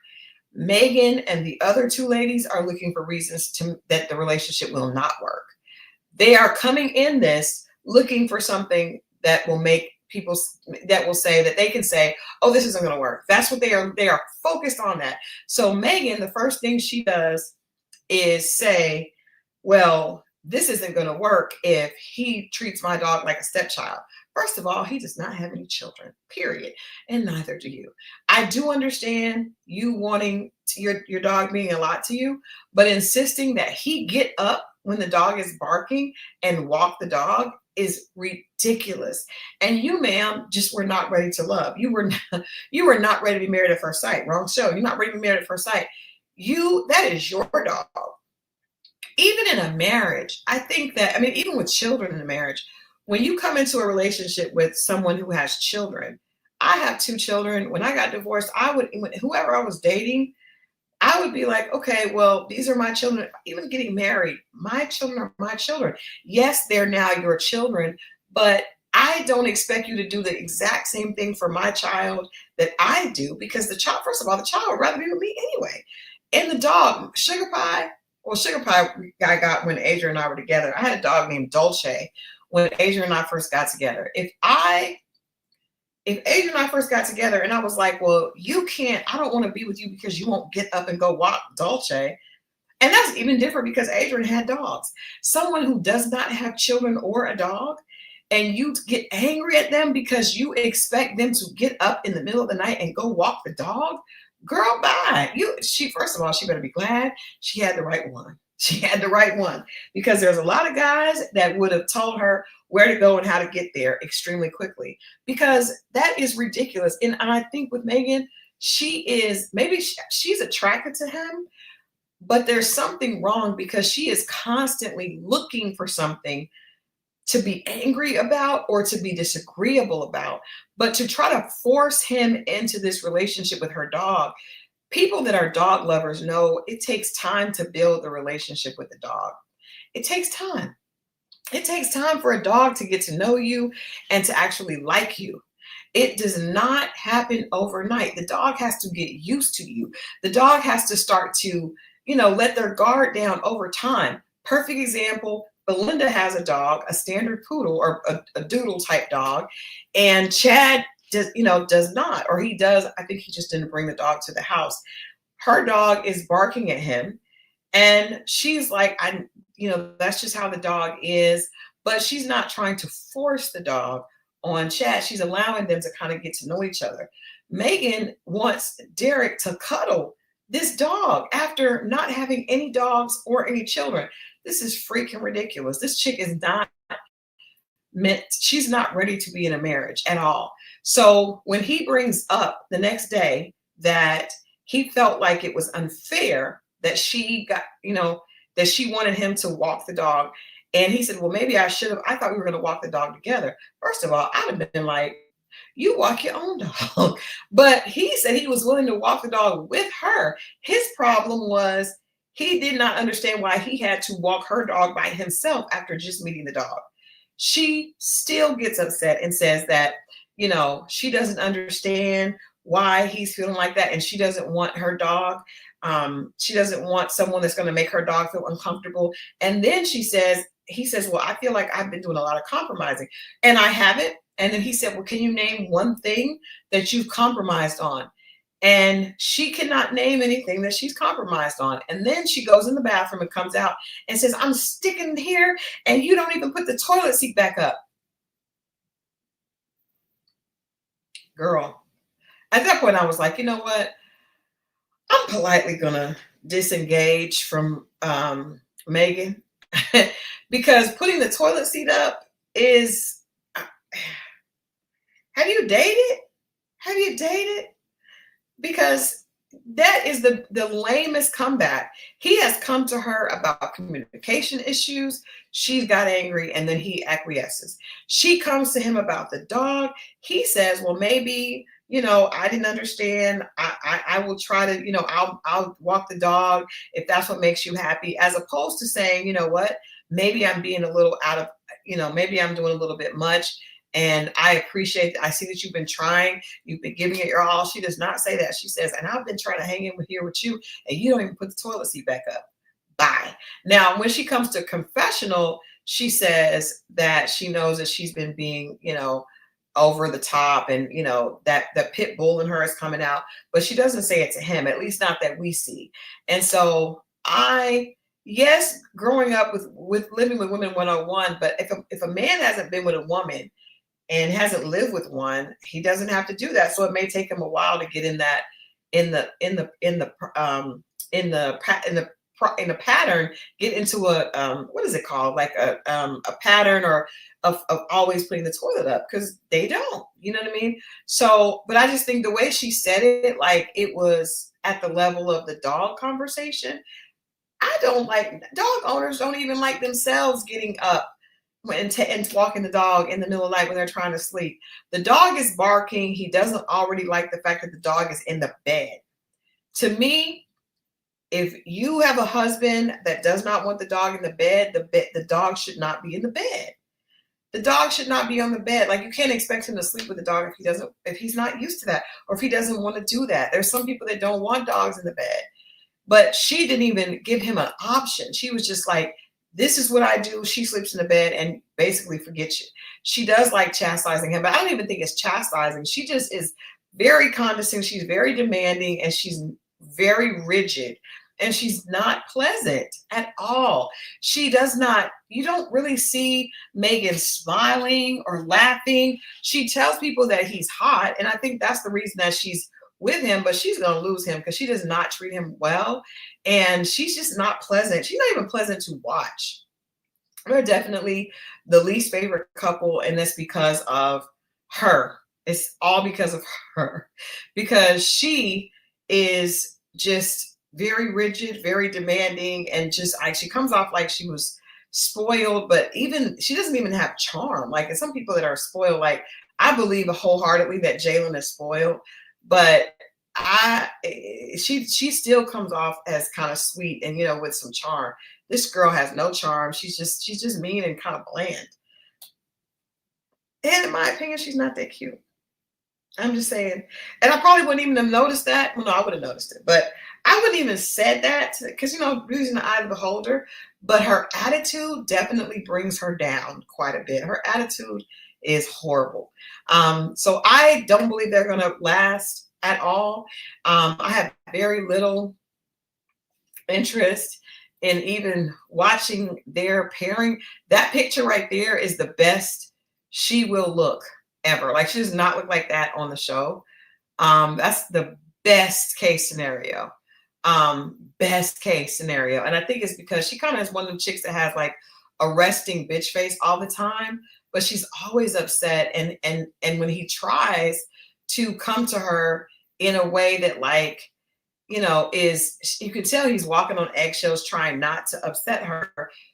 Megan and the other 2 ladies are looking for reasons that the relationship will not work. They are coming in this looking for something that will make people, that will say that they can say, oh, this isn't going to work. That's what they are focused on that. So Megan, the first thing she does is say, well, this isn't going to work if he treats my dog like a stepchild. First of all, he does not have any children, period. And neither do you. I do understand you wanting your dog being a lot to you, but insisting that he get up when the dog is barking and walk the dog is ridiculous. And you, ma'am, just were not ready to love. You were not ready to be married at first sight. Wrong show. You're not ready to be married at first sight. That is your dog. Even in a marriage, I think that, even with children in a marriage, when you come into a relationship with someone who has children, I have 2 children. When I got divorced, whoever I was dating, I would be like, okay, well, these are my children. Even getting married, my children are my children. Yes, they're now your children, but I don't expect you to do the exact same thing for my child that I do, because the child, first of all, the child would rather be with me anyway. And the dog, Sugar Pie, well, Sugar Pie I got when Adrian and I were together. I had a dog named Dolce when Adrian and I first got together. If Adrian and I first got together and I was like, well, I don't want to be with you because you won't get up and go walk Dolce. And that's even different because Adrian had dogs. Someone who does not have children or a dog, and you get angry at them because you expect them to get up in the middle of the night and go walk the dog, girl, bye. First of all, she better be glad she had the right one. She had the right one, because there's a lot of guys that would have told her where to go and how to get there extremely quickly, because that is ridiculous. And I think with Megan, she's attracted to him, but there's something wrong because she is constantly looking for something to be angry about or to be disagreeable about. But to try to force him into this relationship with her dog, people that are dog lovers know it takes time to build the relationship with the dog. It takes time. It takes time for a dog to get to know you and to actually like you. It does not happen overnight. The dog has to get used to you. The dog has to start to, let their guard down over time. Perfect example, Belinda has a dog, a standard poodle or a doodle type dog, and Chad does not, or he does. I think he just didn't bring the dog to the house. Her dog is barking at him, and she's like, that's just how the dog is. But she's not trying to force the dog on Chad. She's allowing them to kind of get to know each other. Megan wants Derek to cuddle this dog after not having any dogs or any children. This is freaking ridiculous. This chick is not she's not ready to be in a marriage at all. So when he brings up the next day that he felt like it was unfair that she got, that she wanted him to walk the dog. And he said, well, maybe I thought we were going to walk the dog together. First of all, I'd have been like, you walk your own dog. But he said he was willing to walk the dog with her. His problem was he did not understand why he had to walk her dog by himself after just meeting the dog. She still gets upset and says that, she doesn't understand why he's feeling like that. And she doesn't want her dog. She doesn't want someone that's going to make her dog feel uncomfortable. And then he says, well, I feel like I've been doing a lot of compromising and I haven't. And then he said, well, can you name one thing that you've compromised on? And she cannot name anything that she's compromised on. And then she goes in the bathroom and comes out and says, I'm sticking here and you don't even put the toilet seat back up. Girl, at that point, I was like, you know what? I'm politely going to disengage from Megan because putting the toilet seat up is, have you dated? Have you dated? Because that is the lamest comeback. He has come to her about communication issues. She's got angry and then he acquiesces. She comes to him about the dog. He says, well, maybe, I didn't understand. I will try to, I'll walk the dog if that's what makes you happy, as opposed to saying, you know what, maybe I'm being a little out of, maybe I'm doing a little bit much. And I appreciate I see that you've been trying. You've been giving it your all. She does not say that. She says, and I've been trying to hang in here with you, and you don't even put the toilet seat back up. Bye. Now, when she comes to confessional, she says that she knows that she's been being, over the top, and, that the pit bull in her is coming out. But she doesn't say it to him, at least not that we see. And so yes, growing up with living with women 101, but if a man hasn't been with a woman and hasn't lived with one, he doesn't have to do that. So it may take him a while to get in the pattern, get into a what is it called, like a pattern or of always putting the toilet up, because they don't, you know what I mean? So, but I just think the way she said it, like it was at the level of the dog conversation. I don't like, dog owners don't even like themselves getting up and walking the dog in the middle of the night when they're trying to sleep. The dog is barking. He doesn't already like the fact that the dog is in the bed. To me, if you have a husband that does not want the dog in the bed, the dog should not be in the bed. The dog should not be on the bed. Like, you can't expect him to sleep with the dog if he's not used to that, or if he doesn't want to do that. There's some people that don't want dogs in the bed. But she didn't even give him an option. She was just like, this is what I do. She sleeps in the bed and basically forgets you. She does like chastising him, but I don't even think it's chastising. She just is very condescending. She's very demanding, and she's very rigid, and she's not pleasant at all. She does not, you don't really see Megan smiling or laughing. She tells people that he's hot, and I think that's the reason that she's with him, but she's going to lose him because she does not treat him well, and she's just not pleasant. She's not even pleasant to watch. They're definitely the least favorite couple, and that's because of her. It's all because of her, because she is just very rigid, very demanding, and just like, she comes off like she was spoiled, but even she doesn't even have charm. Like, some people that are spoiled, like, I believe wholeheartedly that Jalen is spoiled, but she still comes off as kind of sweet and, you know, with some charm. This girl has no charm. She's just mean and kind of bland. And in my opinion, she's not that cute. I'm just saying. And I probably wouldn't even have noticed that. Well, no, I would have noticed it, but I wouldn't even said that because, you know, beauty's in the eye of the beholder. But her attitude definitely brings her down quite a bit. Her attitude is horrible. So I don't believe they're going to last at all. I have very little interest in even watching their pairing. That picture right there is the best she will look ever. Like, she does not look like that on the show. That's the best case scenario. Best case scenario. And I think it's because she kind of is one of them chicks that has like a resting bitch face all the time, but she's always upset. And when he tries to come to her in a way that, like, you know, you can tell he's walking on eggshells trying not to upset her.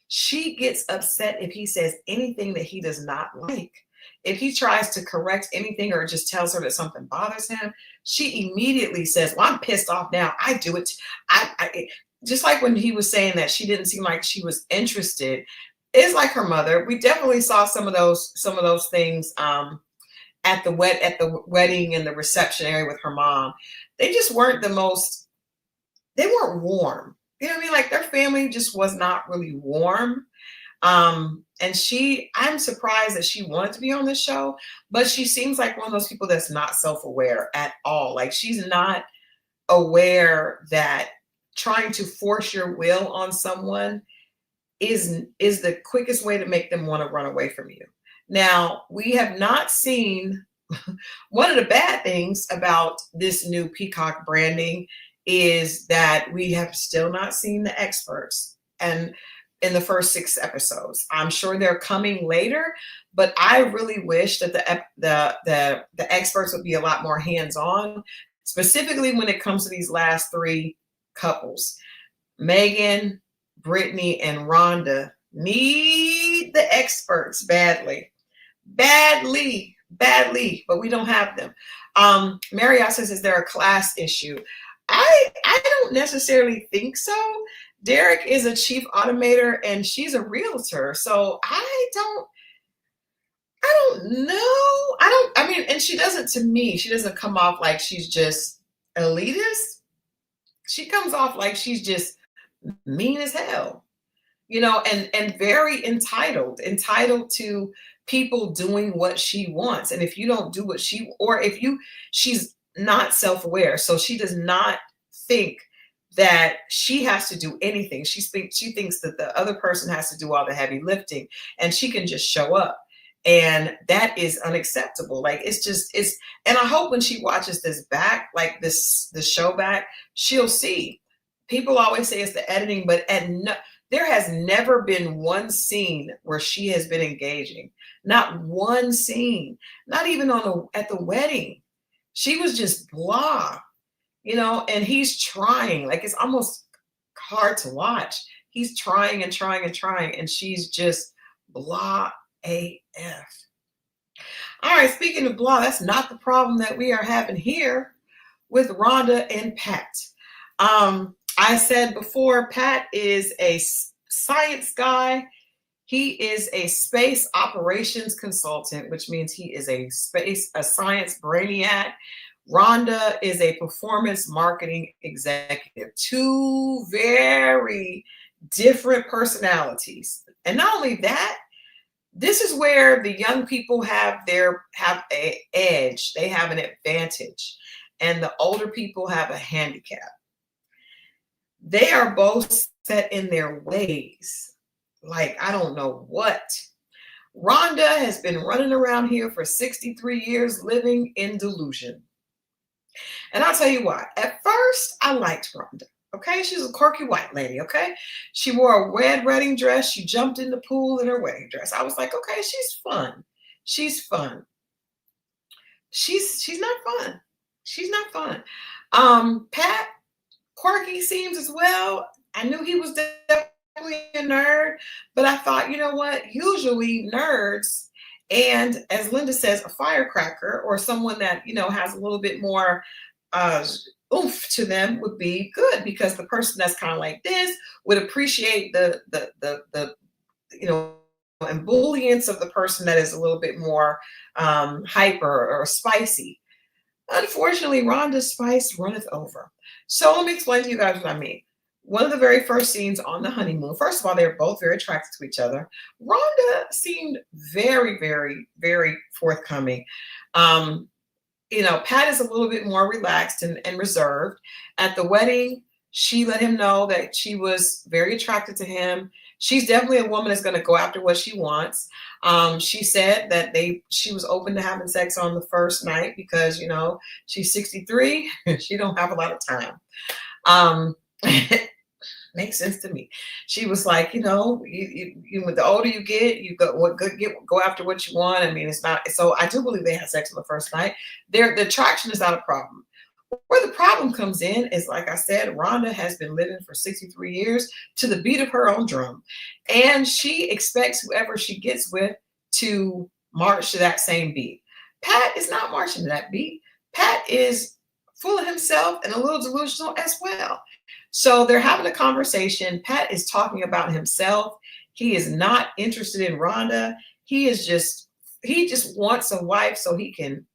She gets upset if he says anything that he does not like. If he tries to correct anything or just tells her that something bothers him, she immediately says, well, I'm pissed off now. I do it. Just like when he was saying that she didn't seem like she was interested. It's like her mother. We definitely saw some of those things at the wedding and the reception area with her mom. They just weren't they weren't warm. You know what I mean? Like, their family just was not really warm. And I'm surprised that she wanted to be on this show, but she seems like one of those people that's not self-aware at all. Like, she's not aware that trying to force your will on someone is the quickest way to make them want to run away from you. Now, we have not seen one of the bad things about this new Peacock branding is that we have still not seen the experts. And in the first 6 episodes, I'm sure they're coming later, but I really wish that the experts would be a lot more hands-on, specifically when it comes to these last 3 couples. Megan, Brittany, and Rhonda need the experts badly, but we don't have them. Marriott says, is there a class issue? I don't necessarily think so. Derek is a chief automator and she's a realtor. So I don't know. And she doesn't, to me, she doesn't come off like she's just elitist. She comes off like she's just mean as hell, you know, and very entitled to people doing what she wants. And if you don't do what she's not self-aware. So she does not think that she has to do anything. She thinks that the other person has to do all the heavy lifting and she can just show up. And that is unacceptable. Like, and I hope when she watches this back, like the show back, she'll see. People always say it's the editing, but there has never been one scene where she has been engaging. Not one scene, not even at the wedding. She was just blah, you know, and he's trying, like, it's almost hard to watch. He's trying and trying and trying, and she's just blah, AF. All right, speaking of blah, that's not the problem that we are having here with Rhonda and Pat. I said before, Pat is a science guy. He is a space operations consultant, which means he is a science brainiac. Rhonda is a performance marketing executive. Two very different personalities. And not only that, this is where the young people have a edge. They have an advantage. And the older people have a handicap. They are both set in their ways. Like, I don't know what. Rhonda has been running around here for 63 years living in delusion. And I'll tell you why. At first, I liked Rhonda. Okay, she's a quirky white lady. Okay, she wore a red wedding dress. She jumped in the pool in her wedding dress. I was like, okay, she's fun. She's fun. She's not fun. She's not fun. Pat, quirky seems as well. I knew he was definitely a nerd, but I thought, you know what? Usually nerds, and as Linda says, a firecracker or someone that, you know, has a little bit more oomph to them would be good, because the person that's kind of like this would appreciate the you know, ebullience of the person that is a little bit more hyper or spicy. Unfortunately, Rhonda's spice runneth over. So let me explain to you guys what I mean. One of the very first scenes on the honeymoon, first of all, they were both very attracted to each other. Rhonda seemed very, very, very forthcoming. You know, Pat is a little bit more relaxed and reserved. At the wedding, she let him know that she was very attracted to him. She's definitely a woman that's going to go after what she wants. She said that she was open to having sex on the first night because, you know, she's 63. She don't have a lot of time. Makes sense to me. She was like, you know, the older you get, you go after what you want. I mean, it's not. So I do believe they had sex on the first night. The attraction is not a problem. Where the problem comes in is, like I said, Rhonda has been living for 63 years to the beat of her own drum. And she expects whoever she gets with to march to that same beat. Pat is not marching to that beat. Pat is full of himself and a little delusional as well. So they're having a conversation. Pat is talking about himself. He is not interested in Rhonda. He just wants a wife so he can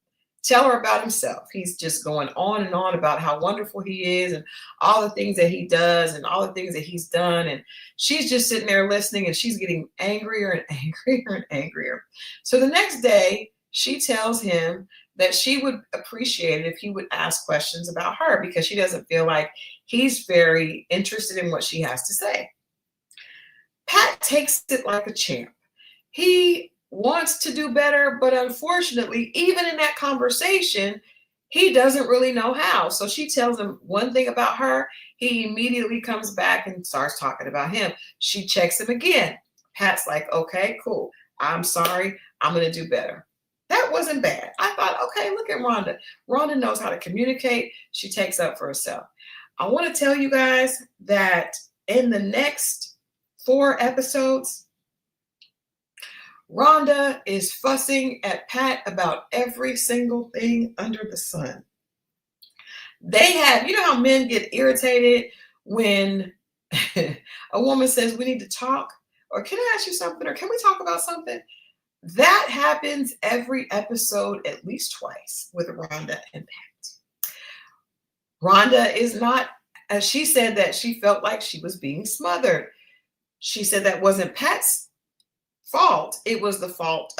tell her about himself. He's just going on and on about how wonderful he is and all the things that he does and all the things that he's done. And she's just sitting there listening, and she's getting angrier and angrier and angrier. So the next day, she tells him that she would appreciate it if he would ask questions about her, because she doesn't feel like he's very interested in what she has to say. Pat takes it like a champ. He wants to do better, but unfortunately, even in that conversation, he doesn't really know how. So she tells him one thing about her. He immediately comes back and starts talking about him. She checks him again. Pat's like, okay, cool. I'm sorry. I'm going to do better. That wasn't bad. I thought, okay, look at Rhonda. Rhonda knows how to communicate. She takes up for herself. I want to tell you guys that in the next 4 episodes, Rhonda is fussing at Pat about every single thing under the sun. They have, you know how men get irritated when a woman says, we need to talk, or can I ask you something, or can we talk about something? That happens every episode at least twice with Rhonda and Pat. Rhonda is not, as she said, that she felt like she was being smothered. She said that wasn't Pat's fault. It was the fact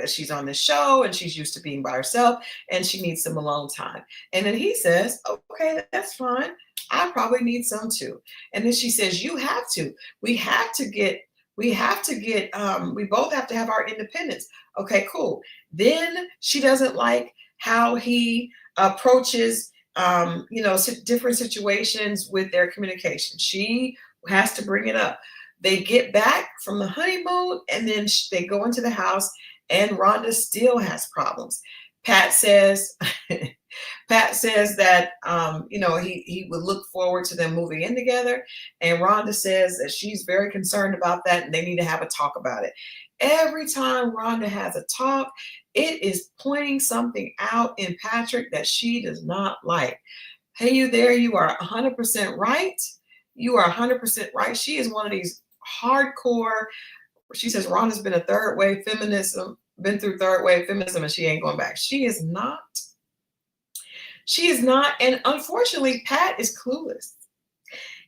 that she's on this show and she's used to being by herself and she needs some alone time. And then he says, okay, that's fine. I probably need some too. And then she says, you have to. We both have to have our independence. Okay, cool. Then she doesn't like how he approaches different situations with their communication. She has to bring it up. They get back from the honeymoon and then they go into the house and Rhonda still has problems. Pat says that, he would look forward to them moving in together. And Rhonda says that she's very concerned about that and they need to have a talk about it. every time Rhonda has a talk, it is pointing something out in Patrick that she does not like. Hey, you there, you are 100% right. You are 100% right. She is one of these hardcore, she says Rhonda's been a third wave feminism, been through third wave feminism, and she ain't going back. She is not. She is not. And unfortunately, Pat is clueless.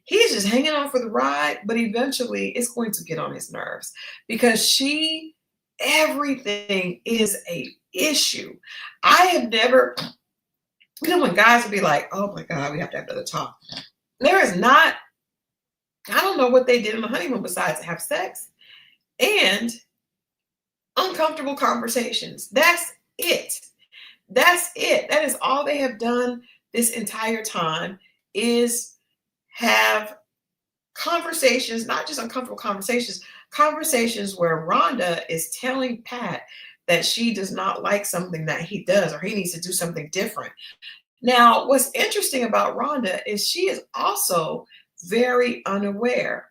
He's just hanging on for the ride, but eventually it's going to get on his nerves because everything is a issue. I have never, when guys would be like, oh my God, we have to have another talk. There is not, I don't know what they did on the honeymoon besides have sex and uncomfortable conversations. That's it. That's it. That is all they have done this entire time is have conversations, not just uncomfortable conversations, conversations where Rhonda is telling Pat that she does not like something that he does or he needs to do something different. Now, what's interesting about Rhonda is she is also very unaware.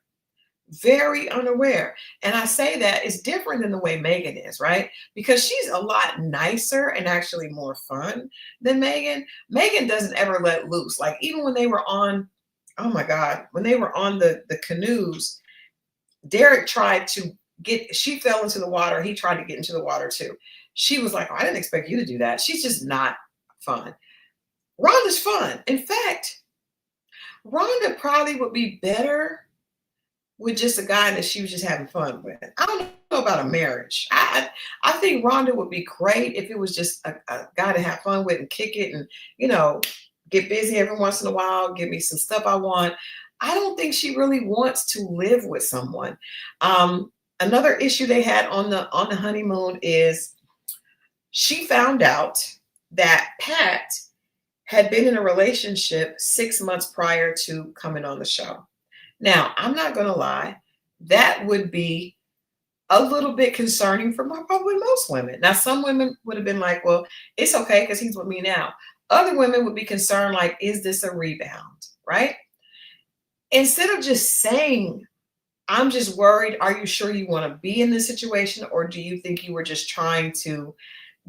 Very unaware. And I say that it's different than the way Megan is, right? Because she's a lot nicer and actually more fun than Megan. Megan doesn't ever let loose. Like even when they were on, oh my God, when they were on the canoes, Derek tried to she fell into the water. He tried to get into the water too. She was like, oh, I didn't expect you to do that. She's just not fun. Rhonda's fun. In fact, Rhonda probably would be better with just a guy that she was just having fun with. I don't know about a marriage. I think Rhonda would be great if it was just a guy to have fun with and kick it and, get busy every once in a while, give me some stuff I want. I don't think she really wants to live with someone. Another issue they had on the honeymoon is she found out that Pat had been in a relationship 6 months prior to coming on the show. Now, I'm not going to lie, that would be a little bit concerning for probably most women. Now, some women would have been like, well, it's okay because he's with me now. Other women would be concerned like, is this a rebound, right? Instead of just saying, I'm just worried, are you sure you want to be in this situation? Or do you think you were just trying to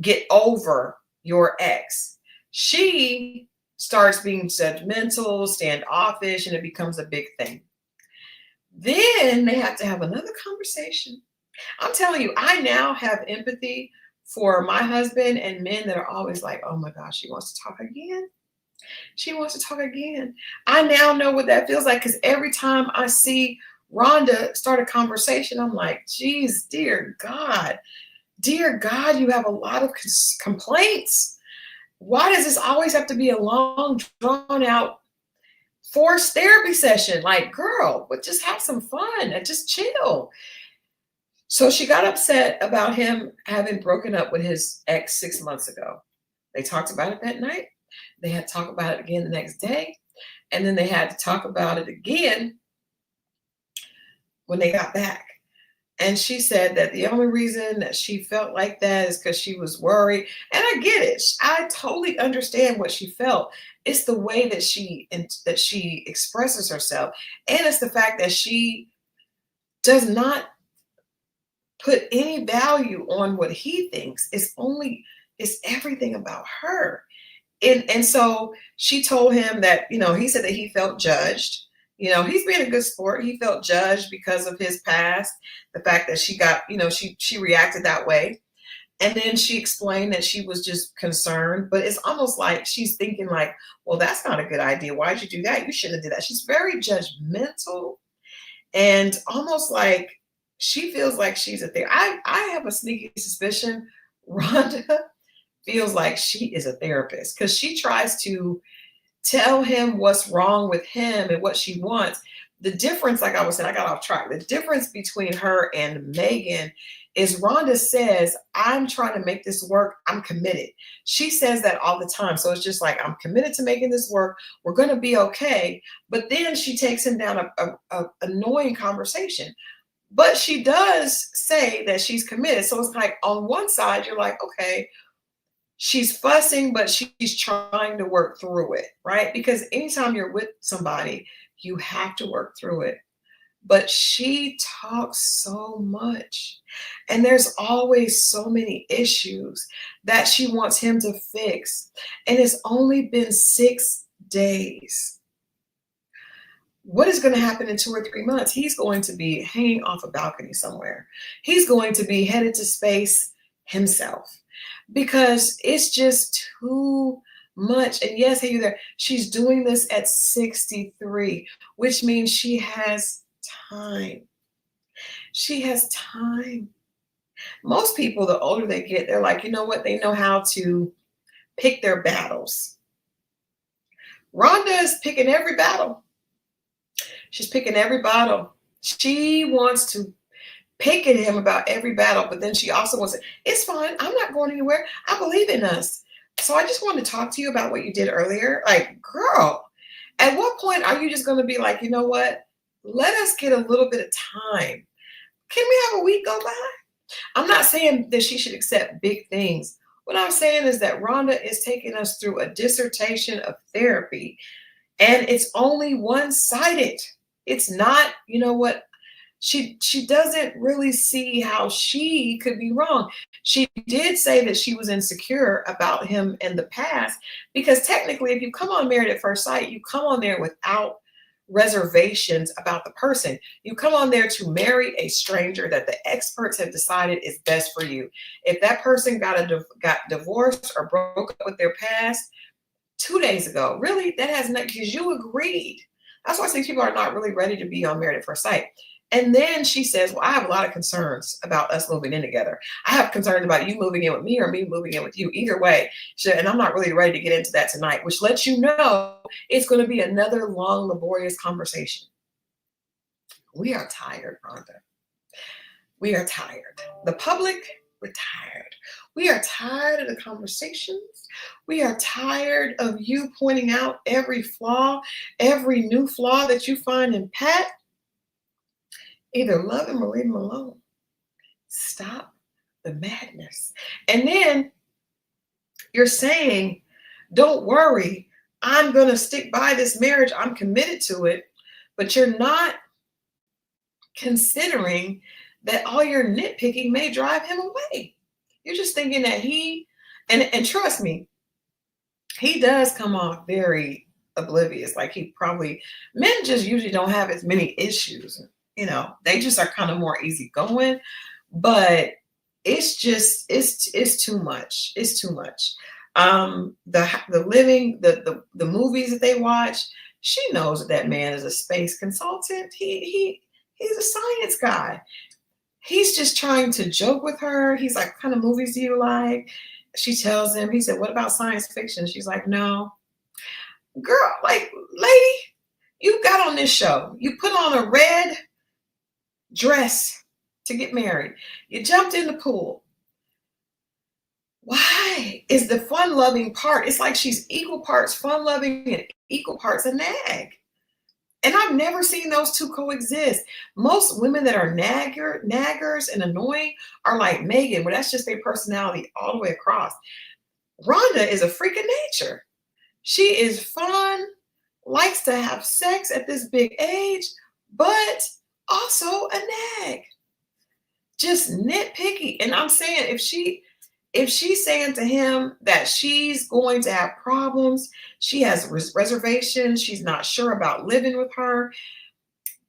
get over your ex? She starts being judgmental, standoffish, and it becomes a big thing. Then they have to have another conversation. I'm telling you, I now have empathy for my husband and men that are always like, oh my gosh, she wants to talk again. She wants to talk again. I now know what that feels like because every time I see Rhonda start a conversation, I'm like, geez, dear God, you have a lot of complaints. Why does this always have to be a long, drawn out forced therapy session? Like, girl, but just have some fun and just chill. So she got upset about him having broken up with his ex 6 months ago. They talked about it that night. They had to talk about it again the next day. And then they had to talk about it again when they got back. And she said that the only reason that she felt like that is because she was worried. And I get it. I totally understand what she felt. It's the way that she expresses herself. And it's the fact that she does not put any value on what he thinks. It's everything about her. And so she told him that, he said that he felt judged. He's being a good sport. He felt judged because of his past, the fact that she got, she reacted that way. And then she explained that she was just concerned, but it's almost like she's thinking like, well, that's not a good idea. Why'd you do that? You shouldn't have did that. She's very judgmental and almost like she feels like she's a therapist. I have a sneaky suspicion Rhonda feels like she is a therapist because she tries to tell him what's wrong with him and what she wants. The difference, like I was saying, I got off track. The difference between her and Megan is Rhonda says, I'm trying to make this work. I'm committed. She says that all the time. So it's just like, I'm committed to making this work. We're going to be okay. But then she takes him down a annoying conversation. But she does say that she's committed. So it's like on one side, you're like, okay, she's fussing, but she's trying to work through it, right? Because anytime you're with somebody, you have to work through it. but she talks so much. And there's always so many issues that she wants him to fix. And it's only been 6 days. What is going to happen in 2 or 3 months? He's going to be hanging off a balcony somewhere. He's going to be headed to space himself because it's just too much. And yes, hey, you there. She's doing this at 63, which means she has time. She has time. Most people, the older they get, they're like, you know what? They know how to pick their battles. Rhonda is picking every battle. She's picking every battle. She wants to pick at him about every battle, but then she also wants to, it's fine. I'm not going anywhere. I believe in us. So I just wanted to talk to you about what you did earlier. Like, girl, at what point are you just going to be like, you know what? Let us get a little bit of time. Can we have a week go by? I'm not saying that she should accept big things. What I'm saying is that Rhonda is taking us through a dissertation of therapy, and it's only one-sided. It's not, you know what? She doesn't really see how she could be wrong. She did say that she was insecure about him in the past, because technically, if you come on Married at First Sight, you come on there without reservations about the person. You come on there to marry a stranger that the experts have decided is best for you. If that person got divorced or broke up with their past 2 days ago, really, that has nothing, because you agreed. That's why I say people are not really ready to be on Married at First Sight. And then she says, well, I have a lot of concerns about us moving in together. I have concerns about you moving in with me or me moving in with you. Either way. And I'm not really ready to get into that tonight, which lets you know it's going to be another long, laborious conversation. We are tired, Rhonda. We are tired. The public, we're tired. We are tired of the conversations. We are tired of you pointing out every flaw, every new flaw that you find in Pat. Either love him or leave him alone. Stop the madness. And then you're saying, don't worry, I'm going to stick by this marriage. I'm committed to it. But you're not considering that all your nitpicking may drive him away. You're just thinking that and trust me, he does come off very oblivious. Like men just usually don't have as many issues. You know, they just are kind of more easygoing, but it's too much. It's too much. The movies that they watch, she knows that man is a space consultant. He's a science guy. He's just trying to joke with her. He's like, what kind of movies do you like? She tells him, he said, what about science fiction? She's like, no. Girl, like, lady, you got on this show. You put on a red dress to get married. You jumped in the pool. Why is the fun-loving part? It's like she's equal parts fun-loving and equal parts a nag. And I've never seen those two coexist. Most women that are naggers and annoying are like Megan, where that's just their personality all the way across. Rhonda is a freak of nature. She is fun, likes to have sex at this big age, but also a nag. Just nitpicky. And I'm saying, if she's saying to him that she's going to have problems, she has reservations, she's not sure about living with her,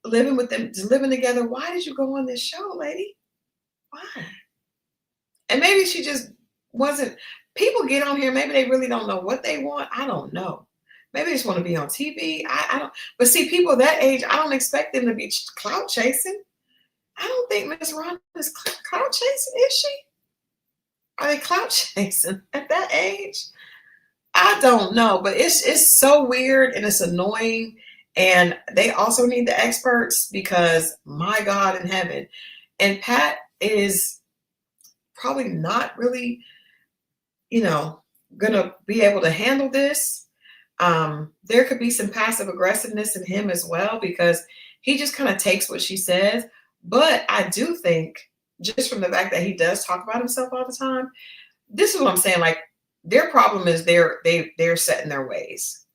living with them, living together, why did you go on this show, lady? Why? And maybe she just wasn't. People get on here, maybe they really don't know what they want. I don't know. Maybe they just want to be on TV. I don't. But see, people that age, I don't expect them to be clout chasing. I don't think Miss Rhonda is clout chasing, is she? Are they clout chasing at that age? I don't know, but it's so weird and it's annoying. And they also need the experts, because my God in heaven. And Pat is probably not really, gonna be able to handle this. There could be some passive aggressiveness in him as well, because he just kind of takes what she says. But I do think, just from the fact that he does talk about himself all the time, this is what I'm saying. Like, their problem is they're set in their ways.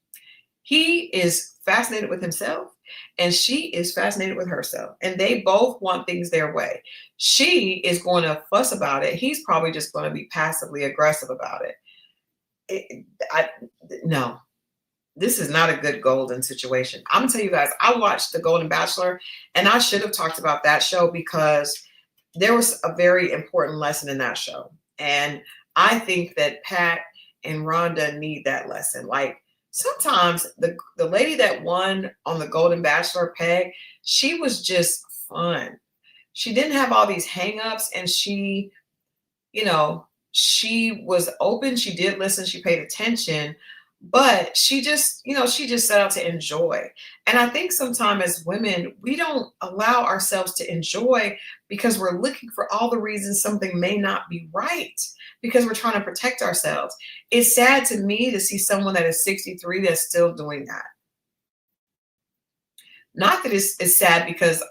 He is fascinated with himself. and she is fascinated with herself, and they both want things their way. She is going to fuss about it. He's probably just going to be passively aggressive about it. I no, this is not a good golden situation. I'm gonna tell you guys, I watched The Golden Bachelor, and I should have talked about that show because there was a very important lesson in that show. And I think that Pat and Rhonda need that lesson. Like sometimes the lady that won on The Golden Bachelor, Peg, she was just fun. She didn't have all these hangups, and you know, she was open. She did listen. She paid attention, but she just set out to enjoy. And I think sometimes as women, we don't allow ourselves to enjoy because we're looking for all the reasons something may not be right because we're trying to protect ourselves. It's sad to me to see someone that is 63 that's still doing that. Not that it's sad because,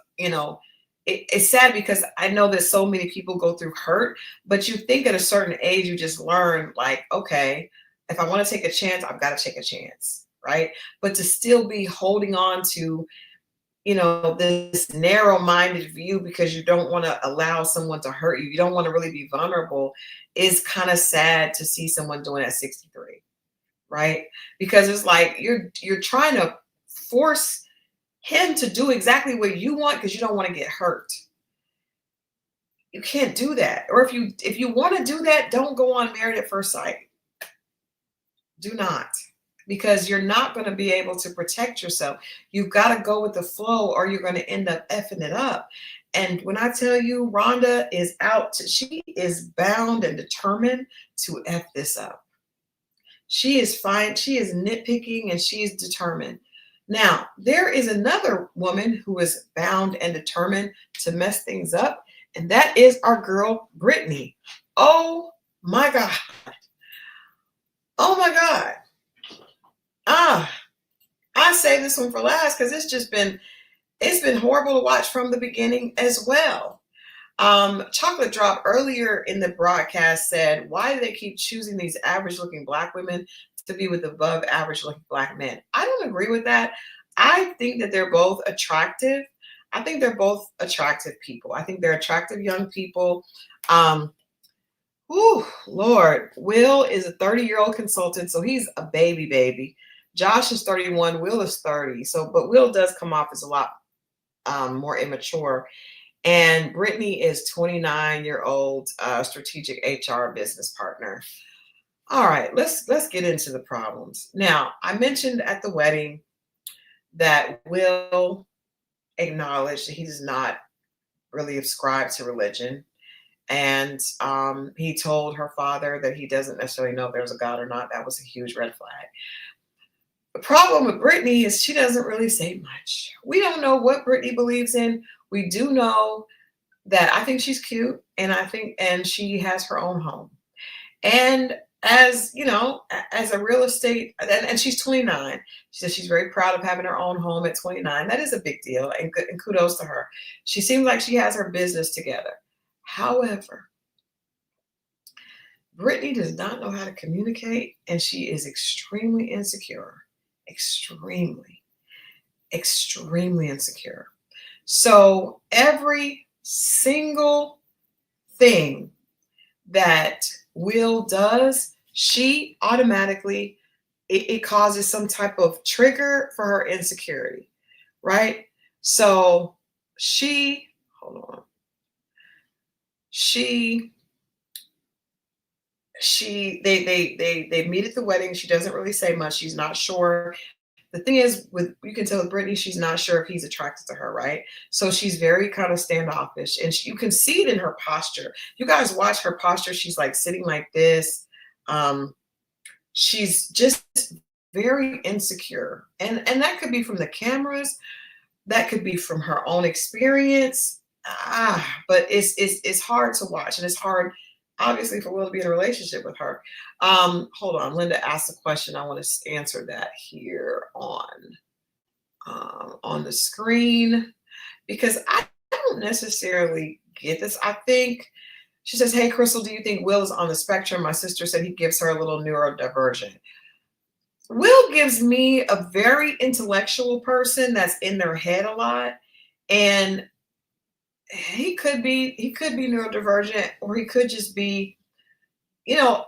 it's sad because I know that so many people go through hurt, but you think at a certain age, you just learn like, okay, if I want to take a chance, I've got to take a chance, right? But to still be holding on to, this narrow-minded view because you don't want to allow someone to hurt you, you don't want to really be vulnerable, is kind of sad to see someone doing at 63, right? Because it's like you're trying to force him to do exactly what you want because you don't want to get hurt. You can't do that. Or if you want to do that, don't go on Married at First Sight. Do not, because you're not going to be able to protect yourself. You've got to go with the flow or you're going to end up effing it up. And when I tell you Rhonda is she is bound and determined to F this up. She is fine. She is nitpicking and she is determined. Now, there is another woman who is bound and determined to mess things up, and that is our girl, Brittany. Oh my God. Oh my God. I saved this one for last because it's been horrible to watch from the beginning as well. Chocolate Drop earlier in the broadcast said, why do they keep choosing these average looking Black women to be with above average looking Black men? I don't agree with that. I think that they're both attractive. I think they're both attractive people. I think they're attractive young people. Lord, Will is a 30-year-old consultant, so he's a baby. Josh is 31, Will is 30. But Will does come off as a lot more immature. And Brittany is 29-year-old strategic HR business partner. All right, let's get into the problems. Now, I mentioned at the wedding that Will acknowledged that he does not really ascribe to religion. And he told her father that he doesn't necessarily know if there's a God or not. That was a huge red flag. The problem with Brittany is she doesn't really say much. We don't know what Brittany believes in. We do know that I think she's cute, and she has her own home. And as a real estate, and she's 29. She says she's very proud of having her own home at 29. That is a big deal, and kudos to her. She seems like she has her business together. However, Brittany does not know how to communicate, and she is extremely insecure. Extremely insecure. So every single thing that Will does, she automatically, it causes some type of trigger for her insecurity, right? So they meet at the wedding. She doesn't really say much. She's not sure. The thing is, you can tell with Brittany, she's not sure if he's attracted to her, right? So she's very kind of standoffish, and you can see it in her posture. You guys watch her posture. She's like sitting like this. She's just very insecure, and that could be from the cameras. That could be from her own experience. But it's hard to watch, and it's hard, obviously, for Will to be in a relationship with her. Hold on, Linda asked a question. I want to answer that here on the screen because I don't necessarily get this. I think she says, "Hey, Christal, do you think Will is on the spectrum? My sister said he gives her a little neurodivergent." Will gives me a very intellectual person that's in their head a lot. And he could be neurodivergent, or he could just be, you know,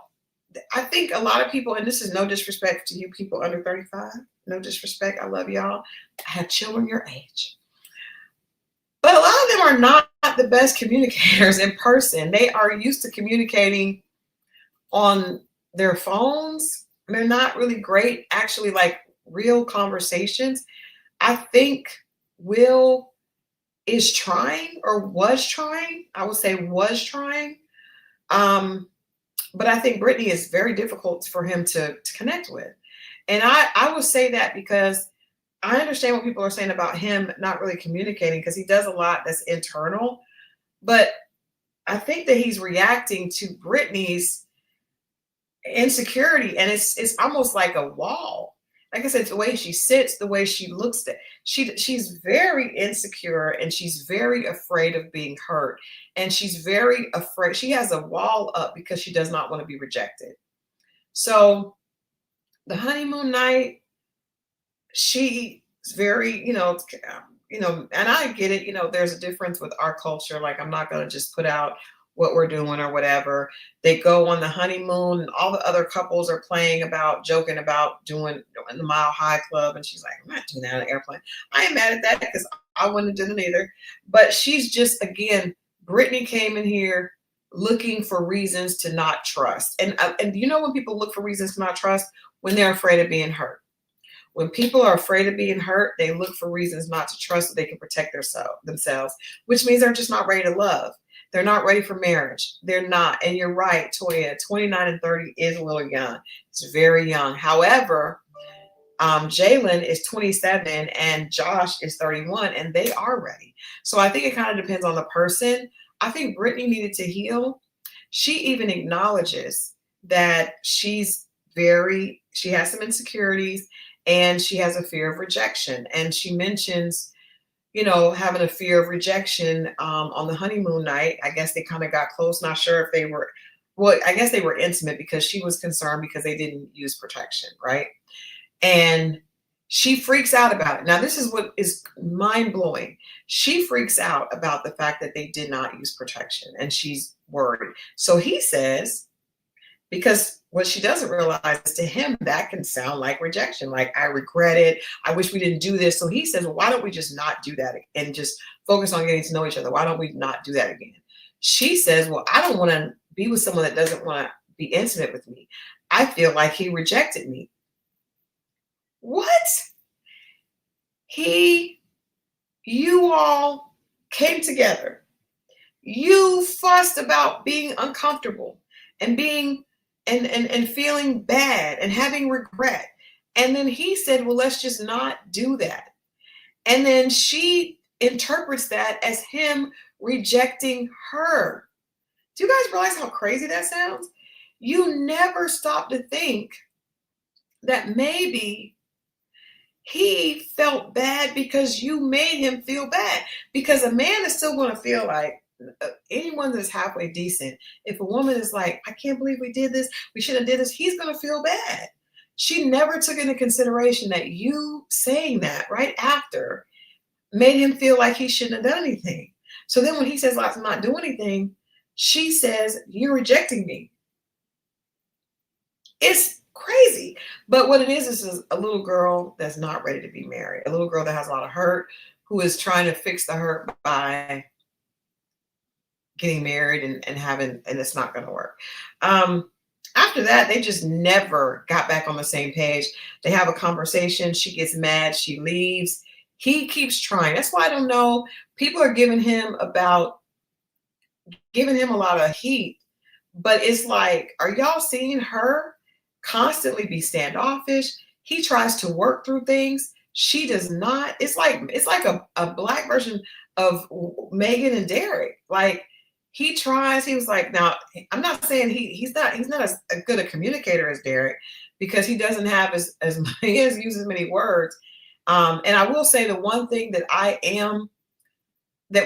I think a lot of people, and this is no disrespect to you people under 35, no disrespect, I love y'all. I have children your age. But a lot of them are not the best communicators in person. They are used to communicating on their phones. They're not really great, actually, like real conversations. I think Will is trying, or was trying. I would say was trying. Um, but I think Brittany is very difficult for him to connect with. And I would say that because I understand what people are saying about him not really communicating, because he does a lot that's internal. But I think that he's reacting to Brittany's insecurity, and it's almost like a wall. Like I said, the way she sits, the way she looks, at she's very insecure, and she's very afraid of being hurt, and she's very afraid. She has a wall up because she does not want to be rejected. So the honeymoon night, she's very, and I get it. There's a difference with our culture. Like, I'm not going to just put out what we're doing or whatever. They go on the honeymoon, and all the other couples are joking about doing the Mile High Club. And she's like, I'm not doing that on an airplane. I ain't mad at that, because I wouldn't have done it either. But she's just, again, Brittany came in here looking for reasons to not trust. And when people look for reasons to not trust, when they're afraid of being hurt. When people are afraid of being hurt, they look for reasons not to trust so they can protect themselves, which means they're just not ready to love. They're not ready for marriage. They're not. And you're right, Toya, 29 and 30 is a little young. It's very young. However, Jalen is 27 and Josh is 31, and they are ready. So I think it kind of depends on the person. I think Brittany needed to heal. She even acknowledges that she has some insecurities, and she has a fear of rejection. And she mentions, having a fear of rejection on the honeymoon night. I guess they kind of got close. Not sure if they were, well, I guess they were intimate, because she was concerned because they didn't use protection, right? And she freaks out about it. Now, this is what is mind-blowing. She freaks out about the fact that they did not use protection, and she's worried. So he says, because what she doesn't realize is, to him, that can sound like rejection. Like, I regret it. I wish we didn't do this. So he says, well, why don't we just not do that and just focus on getting to know each other? Why don't we not do that again? She says, well, I don't want to be with someone that doesn't want to be intimate with me. I feel like he rejected me. What? You all came together. You fussed about being uncomfortable and being and feeling bad and having regret. And then he said, well, let's just not do that. And then she interprets that as him rejecting her. Do you guys realize how crazy that sounds? You never stop to think that maybe he felt bad because you made him feel bad. Because a man is still going to feel like, anyone that's halfway decent, if a woman is like, I can't believe we did this, we should have did this, he's going to feel bad. She never took into consideration that you saying that right after made him feel like he shouldn't have done anything. So then when he says, let's not do anything, she says, you're rejecting me. It's crazy. But what it is a little girl that's not ready to be married, a little girl that has a lot of hurt, who is trying to fix the hurt by getting married and it's not going to work. After that, they just never got back on the same page. They have a conversation. She gets mad. She leaves. He keeps trying. That's why I don't know. People are giving him a lot of heat, but it's like, are y'all seeing her constantly be standoffish? He tries to work through things. She does not. It's like a black version of Megan and Derek. Like, he tries. He was like, now, I'm not saying he's not as good a communicator as Derek, because he doesn't have he doesn't use as many words. And I will say, the one thing that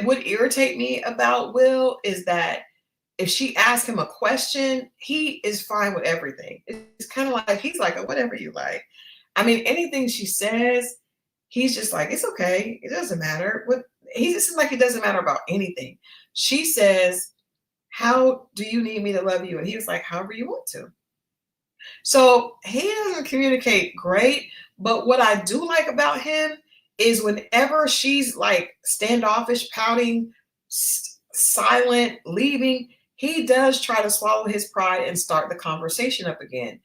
would irritate me about Will is that if she asks him a question, he is fine with everything. It's kind of like, he's like, oh, whatever you like. I mean, anything she says, he's just like, it's okay. It doesn't matter. What he just seems like it doesn't matter about anything. She says, how do you need me to love you? And he was like, however you want to. So he doesn't communicate great. But what I do like about him is whenever she's like standoffish, pouting, silent, leaving, he does try to swallow his pride and start the conversation up again.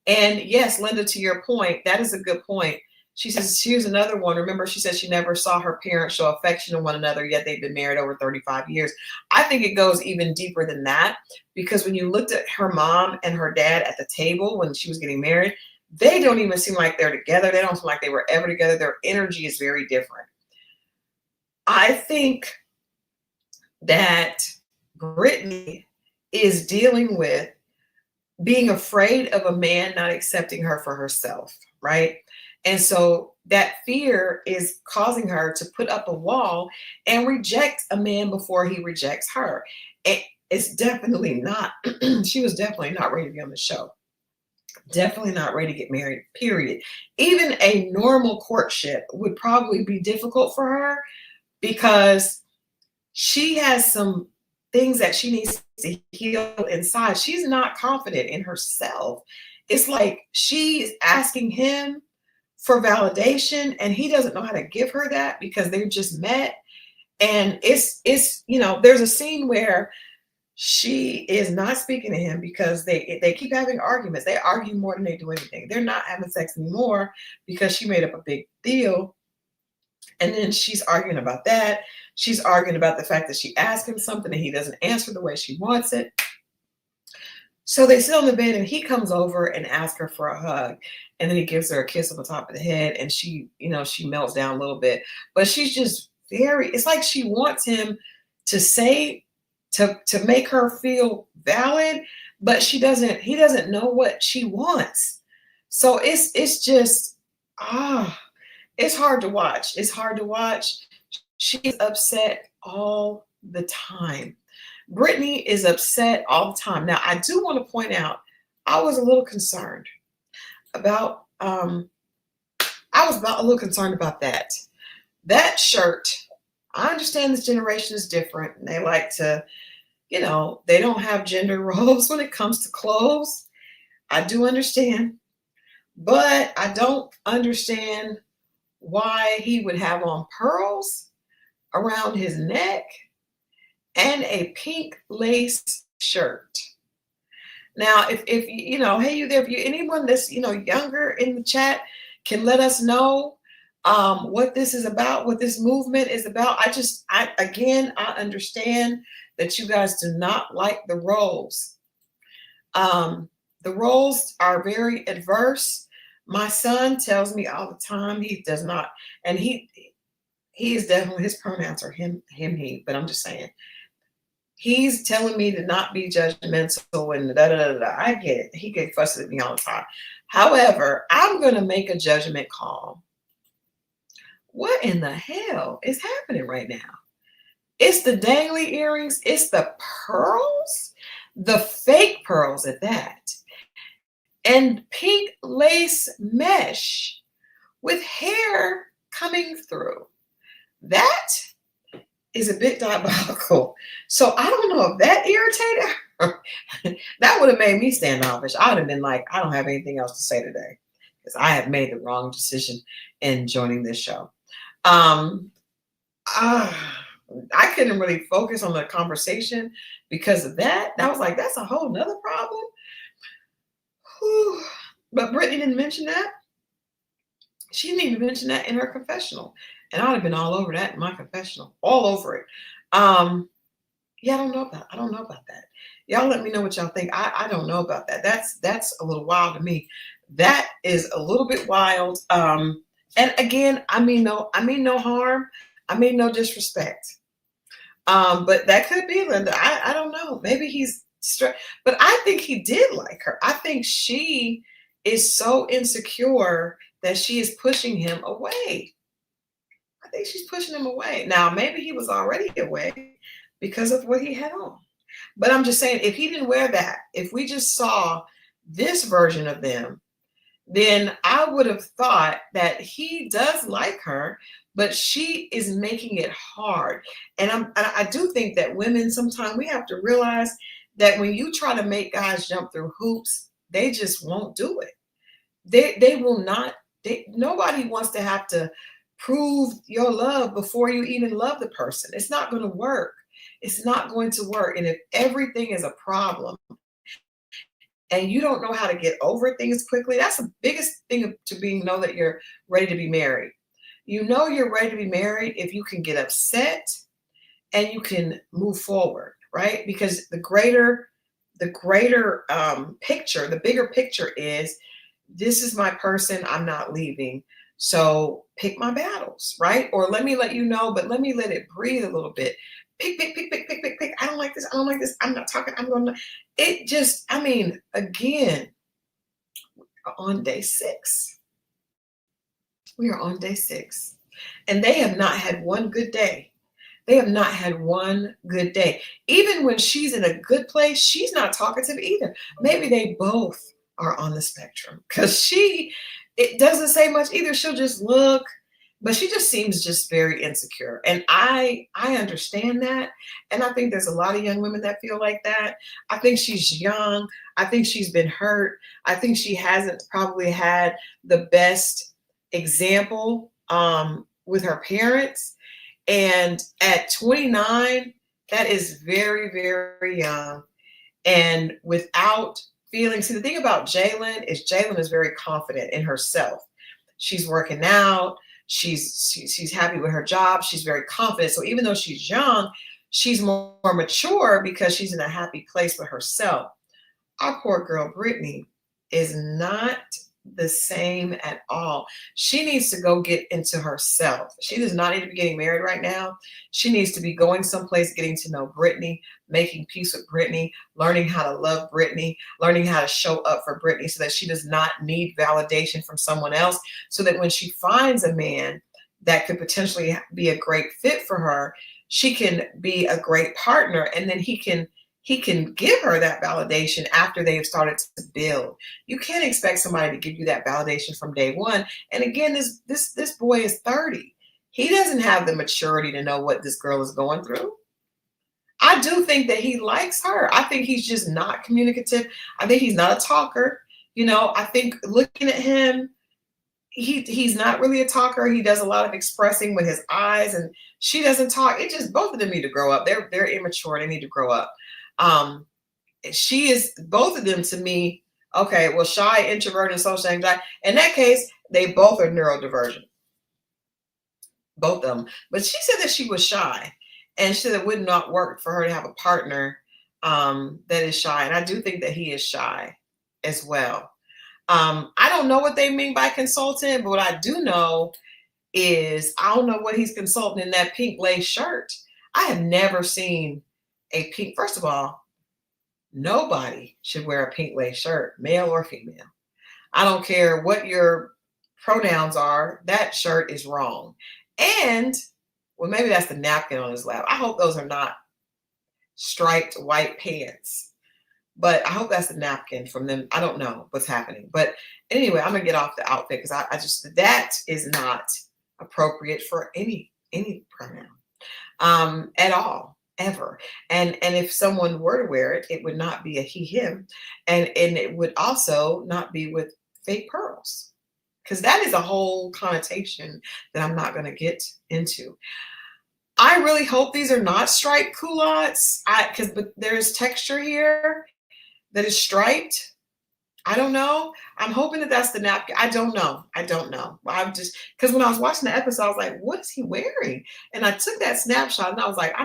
And yes, Linda, to your point, that is a good point. She says, here's another one. Remember, she said she never saw her parents show affection to one another, yet they've been married over 35 years. I think it goes even deeper than that, because when you looked at her mom and her dad at the table when she was getting married, they don't even seem like they're together. They don't seem like they were ever together. Their energy is very different. I think that Brittany is dealing with being afraid of a man not accepting her for herself, right? And so that fear is causing her to put up a wall and reject a man before he rejects her. It's definitely not, she was definitely not ready to be on the show. Definitely not ready to get married, period. Even a normal courtship would probably be difficult for her because she has some things that she needs to heal inside. She's not confident in herself. It's like she's asking him for validation and he doesn't know how to give her that because they've just met. And it's there's a scene where she is not speaking to him because they keep having arguments. They argue more than they do anything. They're not having sex anymore because she made up a big deal. And then she's arguing about that. She's arguing about the fact that she asked him something and he doesn't answer the way she wants it. So they sit on the bed and he comes over and asks her for a hug. And then he gives her a kiss on the top of the head and she melts down a little bit. But she's just it's like she wants him to say, to make her feel valid, but he doesn't know what she wants. So it's just, it's hard to watch. It's hard to watch. She's upset all the time. Brittany is upset all the time. Now, I do want to point out, I was a little concerned about, that. That shirt. I understand this generation is different. And they like to, they don't have gender roles when it comes to clothes. I do understand. But I don't understand why he would have on pearls around his neck and a pink lace shirt. Now, if hey, you there, if you anyone that's younger in the chat can let us know what this is about, what this movement is about. I understand that you guys do not like the roles. The roles are very adverse. My son tells me all the time he does not, and he is definitely, his pronouns are him, he, but I'm just saying. He's telling me to not be judgmental and da-da-da-da. I get it. He gets fussed at me all the time. However, I'm going to make a judgment call. What in the hell is happening right now? It's the dangly earrings. It's the pearls, the fake pearls at that, and pink lace mesh with hair coming through. That is a bit diabolical. So I don't know if that irritated her. That would have made me standoffish. I would have been like, I don't have anything else to say today because I have made the wrong decision in joining this show. I couldn't really focus on the conversation because of that. I was like, that's a whole nother problem. Whew. But Brittany didn't mention that. She didn't even mention that in her confessional. And I'd have been all over that in my confessional, all over it. Yeah, I don't know about that. Y'all let me know what y'all think. I don't know about that. That's a little wild to me. That is a little bit wild. And again, I mean no harm. I mean no disrespect. But that could be Linda. I don't know. Maybe he's but I think he did like her. I think she is so insecure that she is pushing him away. I think she's pushing him away. Now, maybe he was already away because of what he had on. But I'm just saying, if he didn't wear that, if we just saw this version of them, then I would have thought that he does like her, but she is making it hard. And I do think that women, sometimes we have to realize that when you try to make guys jump through hoops, they just won't do it. They will not. Nobody wants to have to prove your love before you even love the person. It's not going to work. It's not going to work. And if everything is a problem and you don't know how to get over things quickly, that's the biggest thing to being know that you're ready to be married. You know you're ready to be married if you can get upset and you can move forward, right? Because the greater picture, the bigger picture is, this is my person, I'm not leaving. So pick my battles, right? Or let me let you know, but let me let it breathe a little bit. Pick. I don't like this. I don't like this. I'm not talking. I'm going to. It just, I mean, again, on day 6. We are on day 6. And they have not had one good day. They have not had one good day. Even when she's in a good place, she's not talkative either. Maybe they both are on the spectrum, because it doesn't say much either. She'll just look, but she just seems just very insecure. And I understand that. And I think there's a lot of young women that feel like that. I think she's young. I think she's been hurt. I think she hasn't probably had the best example with her parents. And at 29, that is very, very young. And without feeling, see, the thing about Jalen is very confident in herself. She's working out. She's happy with her job. She's very confident. So even though she's young, she's more mature because she's in a happy place with herself. Our poor girl, Brittany, is not the same at all. She needs to go get into herself. She does not need to be getting married right now. She needs to be going someplace, getting to know Brittany, making peace with Brittany, learning how to love Brittany, learning how to show up for Brittany so that she does not need validation from someone else, so that when she finds a man that could potentially be a great fit for her, she can be a great partner, and then he can give her that validation after they have started to build. You can't expect somebody to give you that validation from day one. And again, this boy is 30. He doesn't have the maturity to know what this girl is going through. I do think that he likes her. I think he's just not communicative. I think he's not a talker. I think looking at him, he's not really a talker. He does a lot of expressing with his eyes, and she doesn't talk. It just, both of them need to grow up. They're immature. They need to grow up. She is, both of them to me, okay, well, shy, introvert, and social anxiety. In that case, they both are neurodivergent. Both of them. But she said that she was shy, and she said it would not work for her to have a partner that is shy. And I do think that he is shy as well. I don't know what they mean by consultant, but what I do know is, I don't know what he's consulting in that pink lace shirt. I have never seen a pink, first of all, nobody should wear a pink lace shirt, male or female. I don't care what your pronouns are, that shirt is wrong. And, well, maybe that's the napkin on his lap. I hope those are not striped white pants, but I hope that's the napkin from them. I don't know what's happening. But anyway, I'm gonna get off the outfit, because I just, that is not appropriate for any pronoun at all. Ever. And if someone were to wear it, it would not be a he, him. And it would also not be with fake pearls, because that is a whole connotation that I'm not going to get into. I really hope these are not striped culottes, but there's texture here that is striped. I don't know. I'm hoping that that's the napkin. I don't know. I'm just, because when I was watching the episode, I was like, what is he wearing? And I took that snapshot and I was like, I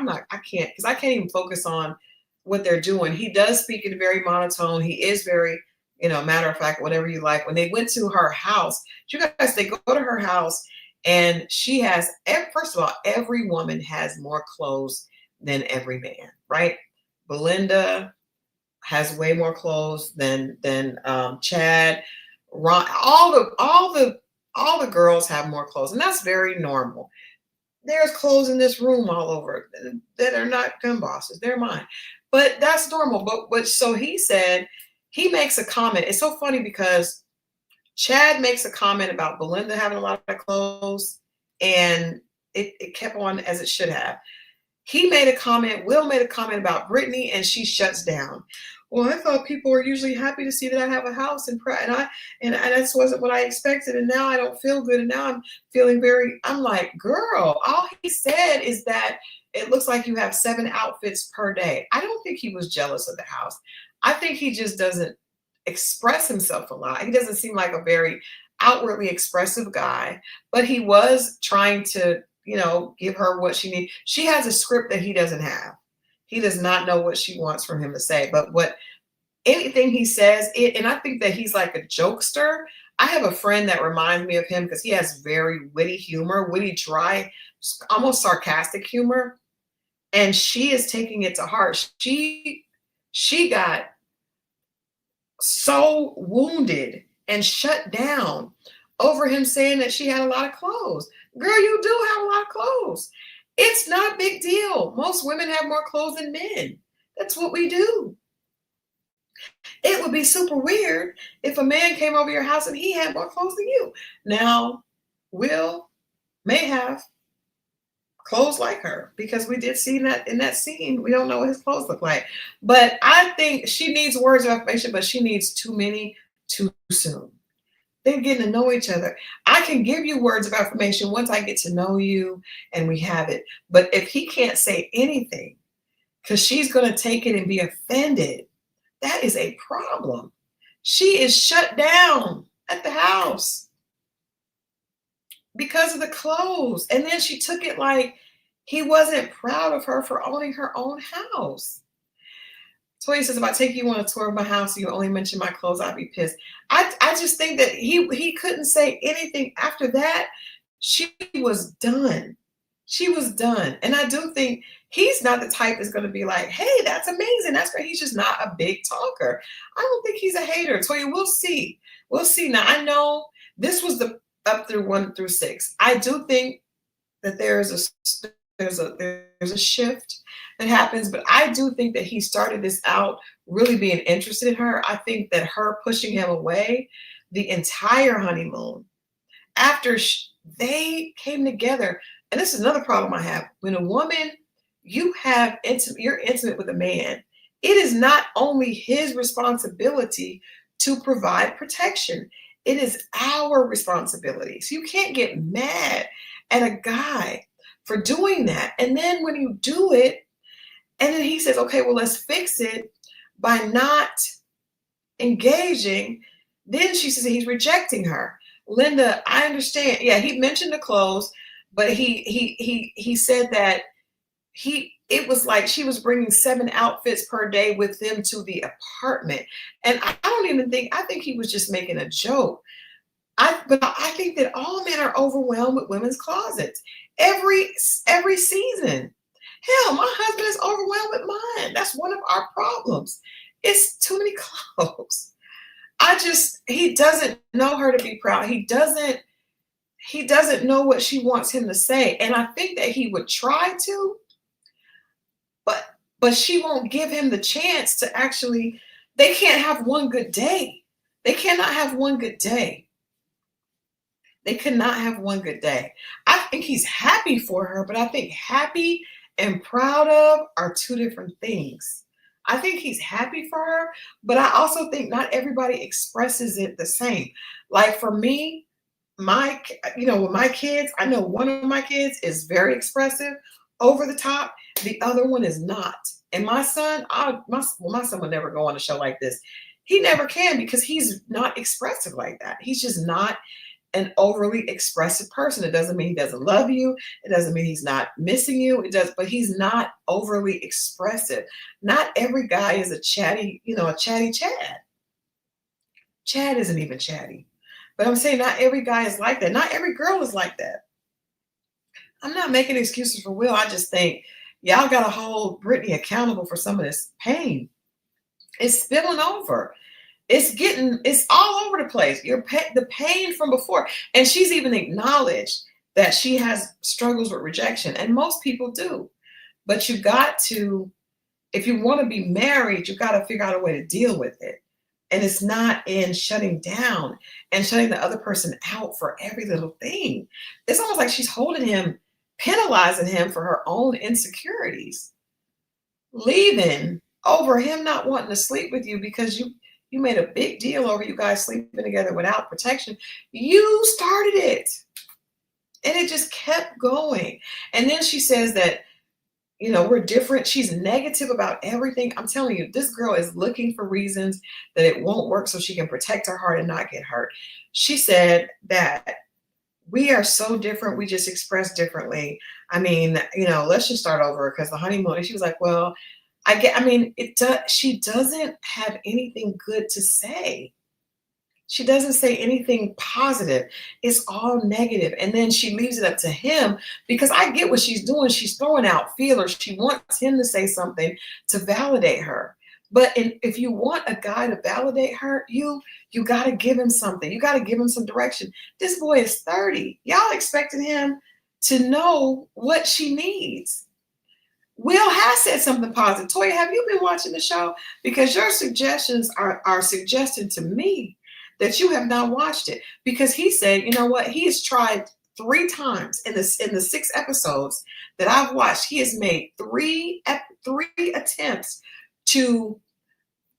can't, because I can't even focus on what they're doing. He does speak in very monotone. He is very, matter of fact, whatever you like. When they went to her house, you guys, they go to her house, and she has, first of all, every woman has more clothes than every man, right? Belinda has way more clothes than Chad. Ron, all the girls have more clothes, and that's very normal. There's clothes in this room all over that are not gun bosses. They're mine, but that's normal. But so he said, he makes a comment. It's so funny because Chad makes a comment about Belinda having a lot of clothes, and it kept on as it should have. He made a comment, Will made a comment about Brittany, and she shuts down. Well, I thought people were usually happy to see that I have a house and and this wasn't what I expected, and now I don't feel good, and now I'm feeling I'm like, girl, all he said is that it looks like you have 7 outfits per day. I don't think he was jealous of the house. I think he just doesn't express himself a lot. He doesn't seem like a very outwardly expressive guy, but he was trying to, give her what she needs. She has a script that he doesn't have. He does not know what she wants from him to say, but anything he says, and I think that he's like a jokester. I have a friend that reminds me of him because he has very witty humor, witty, dry, almost sarcastic humor. And she is taking it to heart. She got so wounded and shut down over him saying that she had a lot of clothes. Girl, you do have a lot of clothes. It's not a big deal. Most women have more clothes than men. That's what we do. It would be super weird if a man came over your house and he had more clothes than you. Now, Will may have clothes like her, because we did see that in that scene. We don't know what his clothes look like. But I think she needs words of affirmation, but she needs too many too soon. They're getting to know each other. I can give you words of affirmation once I get to know you and we have it. But if he can't say anything, because she's going to take it and be offended, that is a problem. She is shut down at the house because of the clothes. And then she took it like he wasn't proud of her for owning her own house. Toya says, if I take you on a tour of my house and you only mention my clothes, I'd be pissed. I just think that he couldn't say anything after that. She was done. She was done. And I do think he's not the type that's going to be like, hey, that's amazing. That's great. He's just not a big talker. I don't think he's a hater. Toya, we'll see. We'll see. Now, I know this was the up through 1 through 6. I do think that there's a shift that happens, but I do think that he started this out really being interested in her. I think that her pushing him away the entire honeymoon, after they came together, and this is another problem I have. When a woman, you're intimate with a man, it is not only his responsibility to provide protection. It is our responsibility. So you can't get mad at a guy for doing that. And then when you do it, and then he says, okay, well, let's fix it by not engaging. Then she says he's rejecting her. Linda, I understand. Yeah, he mentioned the clothes, but he said that it was like she was bringing 7 outfits per day with them to the apartment. And I think he was just making a joke. But I think that all men are overwhelmed with women's closets every season. Hell, my husband is overwhelmed with mine. That's one of our problems. It's too many clothes. He doesn't know her to be proud. He doesn't know what she wants him to say. And I think that he would try to, but she won't give him the chance to actually. They can't have one good day. They cannot have one good day. They could not have one good day. I think he's happy for her, but I think happy and proud of are two different things. I think he's happy for her, but I also think not everybody expresses it the same. Like for me, with my kids, I know one of my kids is very expressive, over the top. The other one is not. And my son, my son would never go on a show like this. He never can, because he's not expressive like that. He's just not an overly expressive person. It doesn't mean he doesn't love you. It doesn't mean he's not missing you. It does, but he's not overly expressive. Not every guy is a chatty Chad. Chad isn't even chatty. But I'm saying not every guy is like that. Not every girl is like that. I'm not making excuses for Will. I just think y'all got to hold Brittany accountable for some of this pain. It's spilling over. It's all over the place. The pain from before. And she's even acknowledged that she has struggles with rejection. And most people do. But you got to, if you want to be married, you got to figure out a way to deal with it. And it's not in shutting down and shutting the other person out for every little thing. It's almost like she's holding him, penalizing him for her own insecurities, leaving over him not wanting to sleep with you because you made a big deal over you guys sleeping together without protection. You started it. And it just kept going. And then she says that, we're different. She's negative about everything. I'm telling you, this girl is looking for reasons that it won't work so she can protect her heart and not get hurt. She said that we are so different. We just express differently. I mean, let's just start over because the honeymoon. And she was like, well, she doesn't have anything good to say. She doesn't say anything positive. It's all negative. And then she leaves it up to him because I get what she's doing. She's throwing out feelers. She wants him to say something to validate her. But if you want a guy to validate her, you got to give him something. You got to give him some direction. This boy is 30. Y'all expecting him to know what she needs. Will has said something positive. Toya, have you been watching the show? Because your suggestions are suggesting to me that you have not watched it, because he said, you know what? He has tried 3 times in the 6 episodes that I've watched. He has made three attempts to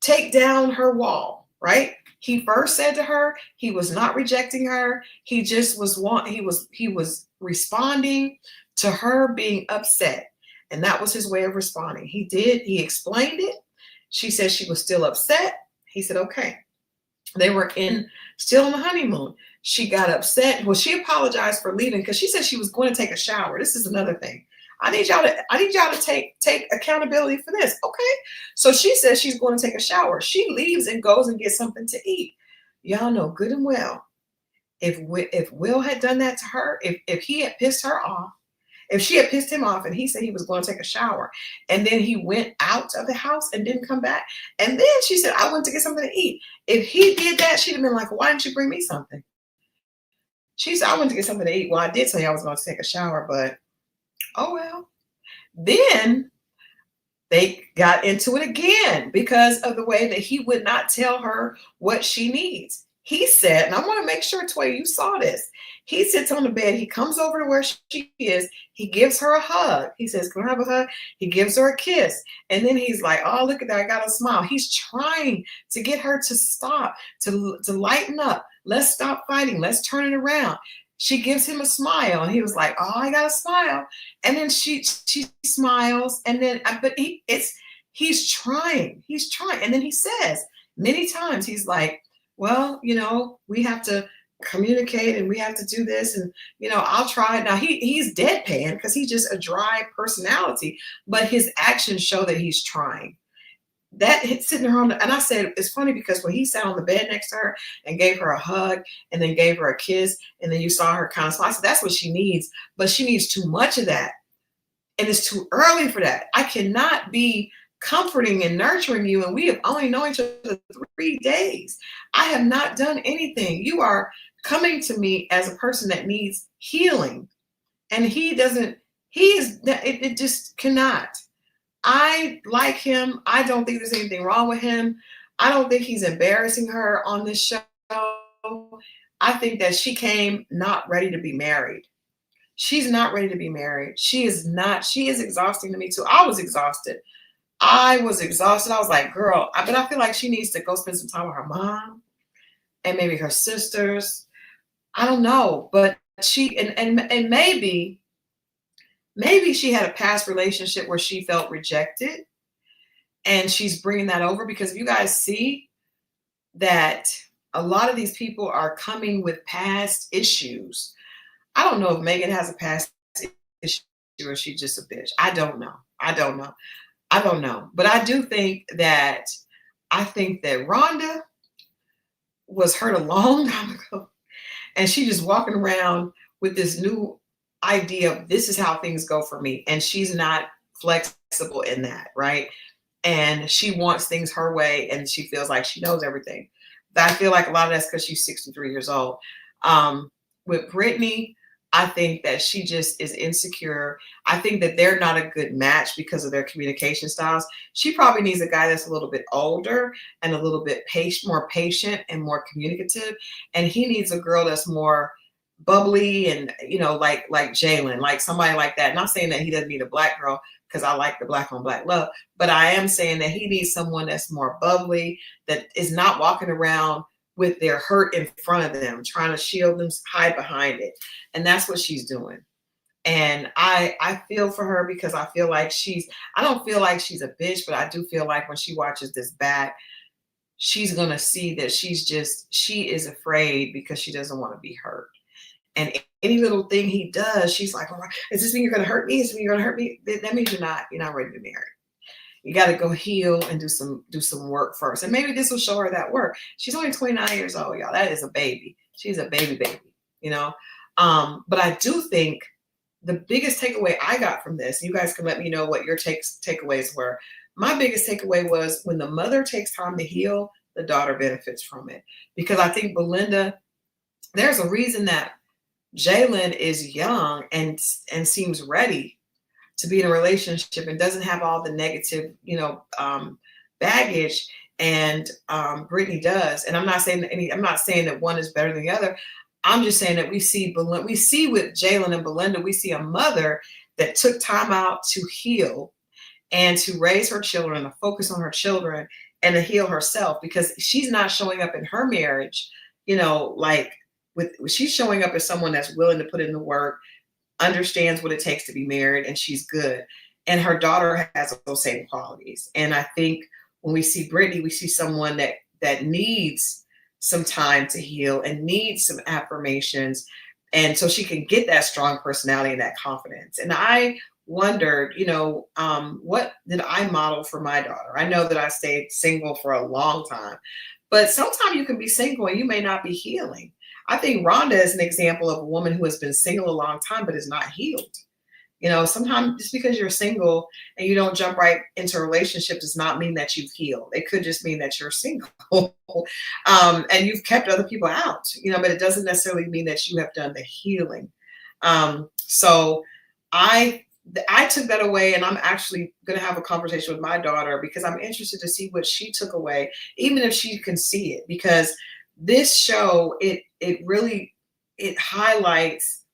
take down her wall, right? He first said to her, he was not rejecting her. He just he was responding to her being upset. And that was his way of responding. He explained it. She said she was still upset. He said, okay. They were still on the honeymoon. She got upset. Well, she apologized for leaving because she said she was going to take a shower. This is another thing. I need y'all to take accountability for this. Okay. So she says she's going to take a shower. She leaves and goes and gets something to eat. Y'all know good and well, if Will had done that to her, if he had pissed her off, if she had pissed him off and he said he was going to take a shower and then he went out of the house and didn't come back. And then she said, I went to get something to eat. If he did that, she'd have been like, why didn't you bring me something? She said, I went to get something to eat. Well, I did tell you I was going to take a shower, but oh well. Then they got into it again because of the way that he would not tell her what she needs. He said, and I want to make sure, Toya, you saw this. He sits on the bed. He comes over to where she is. He gives her a hug. He says, can I have a hug? He gives her a kiss. And then he's like, oh, look at that. I got a smile. He's trying to get her to stop, to lighten up. Let's stop fighting. Let's turn it around. She gives him a smile. And he was like, oh, I got a smile. And then she smiles. And then, but he's trying. He's trying. And then he says many times, he's like, well, we have to communicate and we have to do this. And, I'll try. Now he's deadpan because he's just a dry personality, but his actions show that he's trying. That sitting her and I said, it's funny because when he sat on the bed next to her and gave her a hug and then gave her a kiss, and then you saw her kind of smile. I said, that's what she needs, but she needs too much of that. And it's too early for that. I cannot be comforting and nurturing you, and we have only known each other 3 days. I have not done anything. You are coming to me as a person that needs healing, and it just cannot. I like him. I don't think there's anything wrong with him. I don't think he's embarrassing her on this show. I think that she came not ready to be married. She's not ready to be married. She is not. She is exhausting to me too. I was exhausted. I was like, girl, but I feel like she needs to go spend some time with her mom and maybe her sisters. I don't know, but she, and maybe she had a past relationship where she felt rejected and she's bringing that over, because if you guys see that a lot of these people are coming with past issues. I don't know if Megan has a past issue or she's just a bitch. I don't know. But I do think that Rhonda was hurt a long time ago. And she just walking around with this new idea of this is how things go for me. And she's not flexible in that, right? And she wants things her way and she feels like she knows everything. But I feel like a lot of that's because she's 63 years old. With Brittany, I think that she just is insecure. I think that they're not a good match because of their communication styles. She probably needs a guy that's a little bit older and a little bit more patient and more communicative. And he needs a girl that's more bubbly and, like Jalen, like somebody like that. Not saying that he doesn't need a black girl, because I like the black on black love, but I am saying that he needs someone that's more bubbly, that is not walking around with their hurt in front of them, trying to shield them, hide behind it. And that's what she's doing. And I feel for her, because I feel like I don't feel like she's a bitch, but I do feel like when she watches this back, she's going to see that she is afraid because she doesn't want to be hurt. And any little thing he does, she's like, oh, is this mean you're going to hurt me? Is this mean you're going to hurt me? That means you're not ready to be married. You got to go heal and do some work first. And maybe this will show her that work. She's only 29 years old, y'all. That is a baby. She's a baby, But I do think the biggest takeaway I got from this, you guys can let me know what your takeaways were. My biggest takeaway was, when the mother takes time to heal, the daughter benefits from it. Because I think Belinda, there's a reason that Jalen is young and seems ready to be in a relationship and doesn't have all the negative, baggage, and Brittany does. And I'm not saying that one is better than the other. I'm just saying that we see with Jalen and Belinda, we see a mother that took time out to heal and to raise her children, to focus on her children, and to heal herself, because she's not showing up in her marriage, she's showing up as someone that's willing to put in the work, understands what it takes to be married, and she's good. And her daughter has those same qualities. And I think when we see Brittany, we see someone that needs some time to heal and needs some affirmations, and so she can get that strong personality and that confidence. And I wondered, what did I model for my daughter? I know that I stayed single for a long time, but sometimes you can be single and you may not be healing. I think Rhonda is an example of a woman who has been single a long time but is not healed. Sometimes just because you're single and you don't jump right into a relationship does not mean that you've healed. It could just mean that you're single and you've kept other people out, but it doesn't necessarily mean that you have done the healing. So I took that away, and I'm actually going to have a conversation with my daughter, because I'm interested to see what she took away, even if she can see it, because this show, it really highlights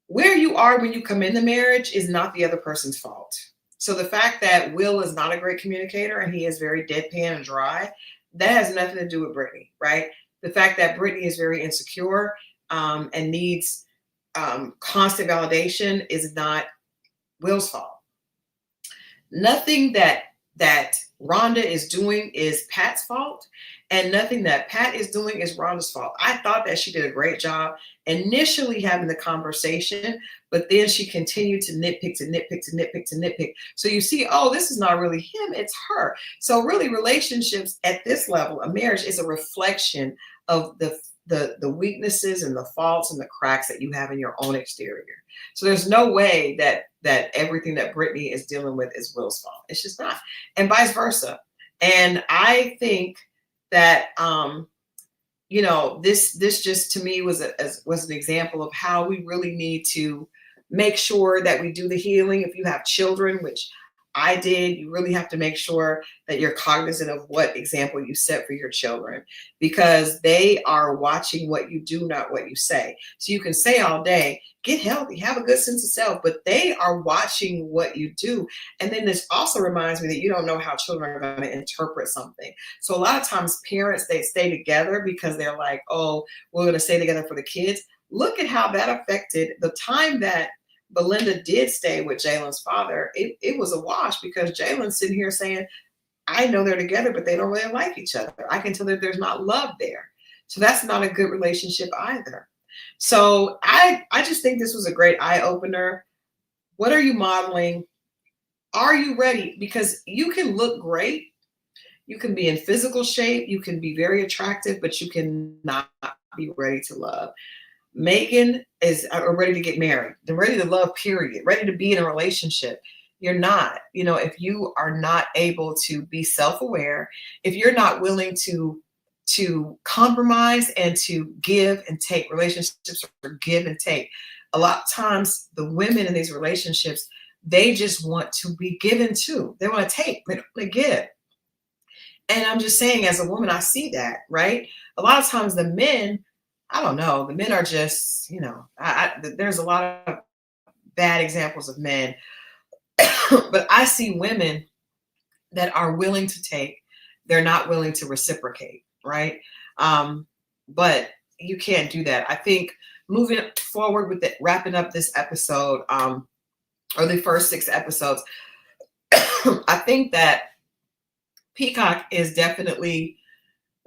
where you are when you come into marriage is not the other person's fault. So the fact that Will is not a great communicator and he is very deadpan and dry, that has nothing to do with Brittany, right? The fact that Brittany is very insecure and needs constant validation is not Will's fault. Nothing that Rhonda is doing is Pat's fault, and nothing that Pat is doing is Rhonda's fault. I thought that she did a great job initially having the conversation, but then she continued to nitpick. So you see, oh, this is not really him, it's her. So really, relationships at this level, a marriage, is a reflection of the weaknesses and the faults and the cracks that you have in your own exterior. So there's no way that everything that Brittany is dealing with is Will's fault. It's just not, and vice versa. And I think that this just to me was an example of how we really need to make sure that we do the healing. If you have children, which I did, you really have to make sure that you're cognizant of what example you set for your children, because they are watching what you do, not what you say. So you can say all day, get healthy, have a good sense of self, but they are watching what you do. And then this also reminds me that you don't know how children are going to interpret something. So a lot of times parents, they stay together because they're like, oh, we're going to stay together for the kids. Look at how that affected the time that Belinda did stay with Jalen's father. It was a wash, because Jalen's sitting here saying, I know they're together, but they don't really like each other. I can tell that there's not love there. So that's not a good relationship either. So I just think this was a great eye opener. What are you modeling? Are you ready? Because you can look great. You can be in physical shape. You can be very attractive, but you cannot be ready to love. Megan is ready to get married. They're ready to love, period. Ready to be in a relationship. You're not. If you are not able to be self-aware, if you're not willing to to compromise and to give and take. Relationships are give and take. A lot of times the women in these relationships, they just want to be given to. They want to take, they don't want to give. And I'm just saying, as a woman, I see that, right? A lot of times the men, I don't know, the men are just, there's a lot of bad examples of men, but I see women that are willing to take. They're not willing to reciprocate, right? But you can't do that. I think moving forward with it, wrapping up this episode, or the first 6 episodes, I think that Peacock is definitely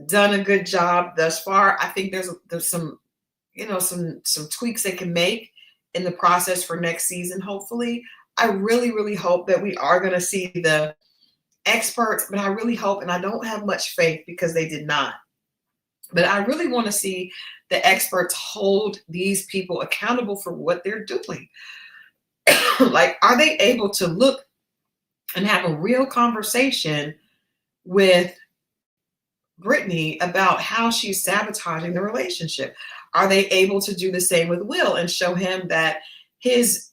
done a good job thus far. I think there's some, some tweaks they can make in the process for next season. Hopefully, I really, really hope that we are going to see the experts, but I really hope, and I don't have much faith because they did not, but I really want to see the experts hold these people accountable for what they're doing. Like, are they able to look and have a real conversation with Brittany about how she's sabotaging the relationship? Are they able to do the same with Will and show him that his,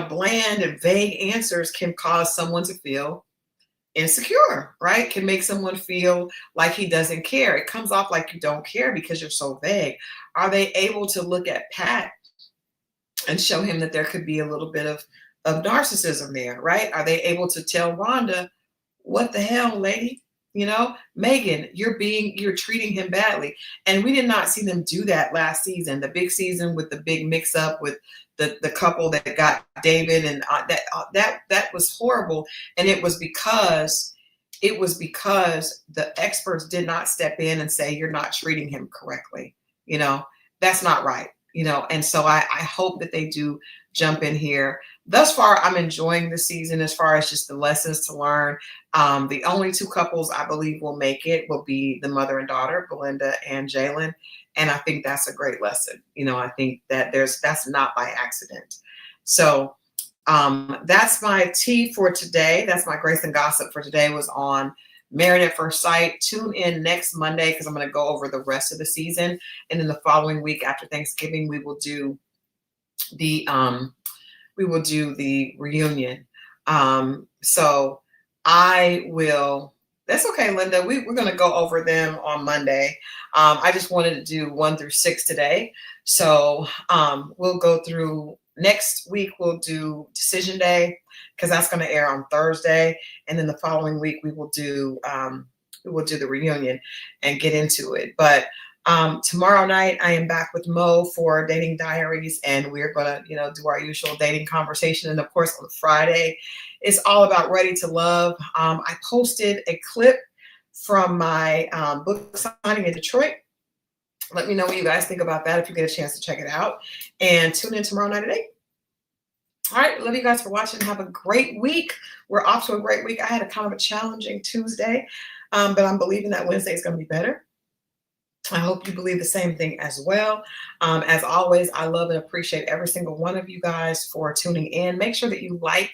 bland and vague answers can cause someone to feel insecure, right? Can make someone feel like he doesn't care. It comes off like you don't care because you're so vague. Are they able to look at Pat and show him that there could be a little bit of narcissism there, right? Are they able to tell Rhonda, what the hell, lady? Megan, you're treating him badly. And we did not see them do that last season. The big season with the big mix up with the couple that got David, and that was horrible. And it was because the experts did not step in and say, you're not treating him correctly. That's not right. And so I hope that they do jump in here. Thus far, I'm enjoying the season as far as just the lessons to learn. The only 2 couples I believe will make it will be the mother and daughter, Belinda and Jalen. And I think that's a great lesson. I think that that's not by accident. So that's my tea for today. That's my Grace and Gossip for today, was on Married at First Sight. Tune in next Monday because I'm going to go over the rest of the season. And then the following week after Thanksgiving, we will do the reunion. So I will, that's okay, Linda. We're going to go over them on Monday. I just wanted to do 1 through 6 today. So we'll go through next week. We'll do Decision Day because that's going to air on Thursday. And then the following week we will do the reunion and get into it. But tomorrow night I am back with Mo for Dating Diaries, and we're gonna, do our usual dating conversation. And of course on Friday, it's all about Ready to Love. I posted a clip from my book signing in Detroit. Let me know what you guys think about that if you get a chance to check it out. And tune in tomorrow night at 8. All right, love you guys for watching. Have a great week. We're off to a great week. I had a kind of a challenging Tuesday, but I'm believing that Wednesday is going to be better. I hope you believe the same thing as well. As always, I love and appreciate every single one of you guys for tuning in. Make sure that you like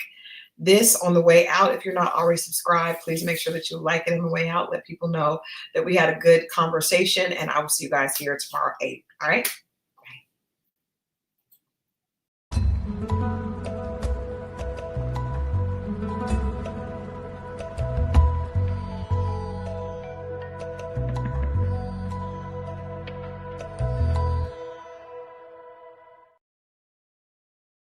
this on the way out. If you're not already subscribed, please make sure that you like it on the way out. Let people know that we had a good conversation, and I will see you guys here tomorrow at 8. All right.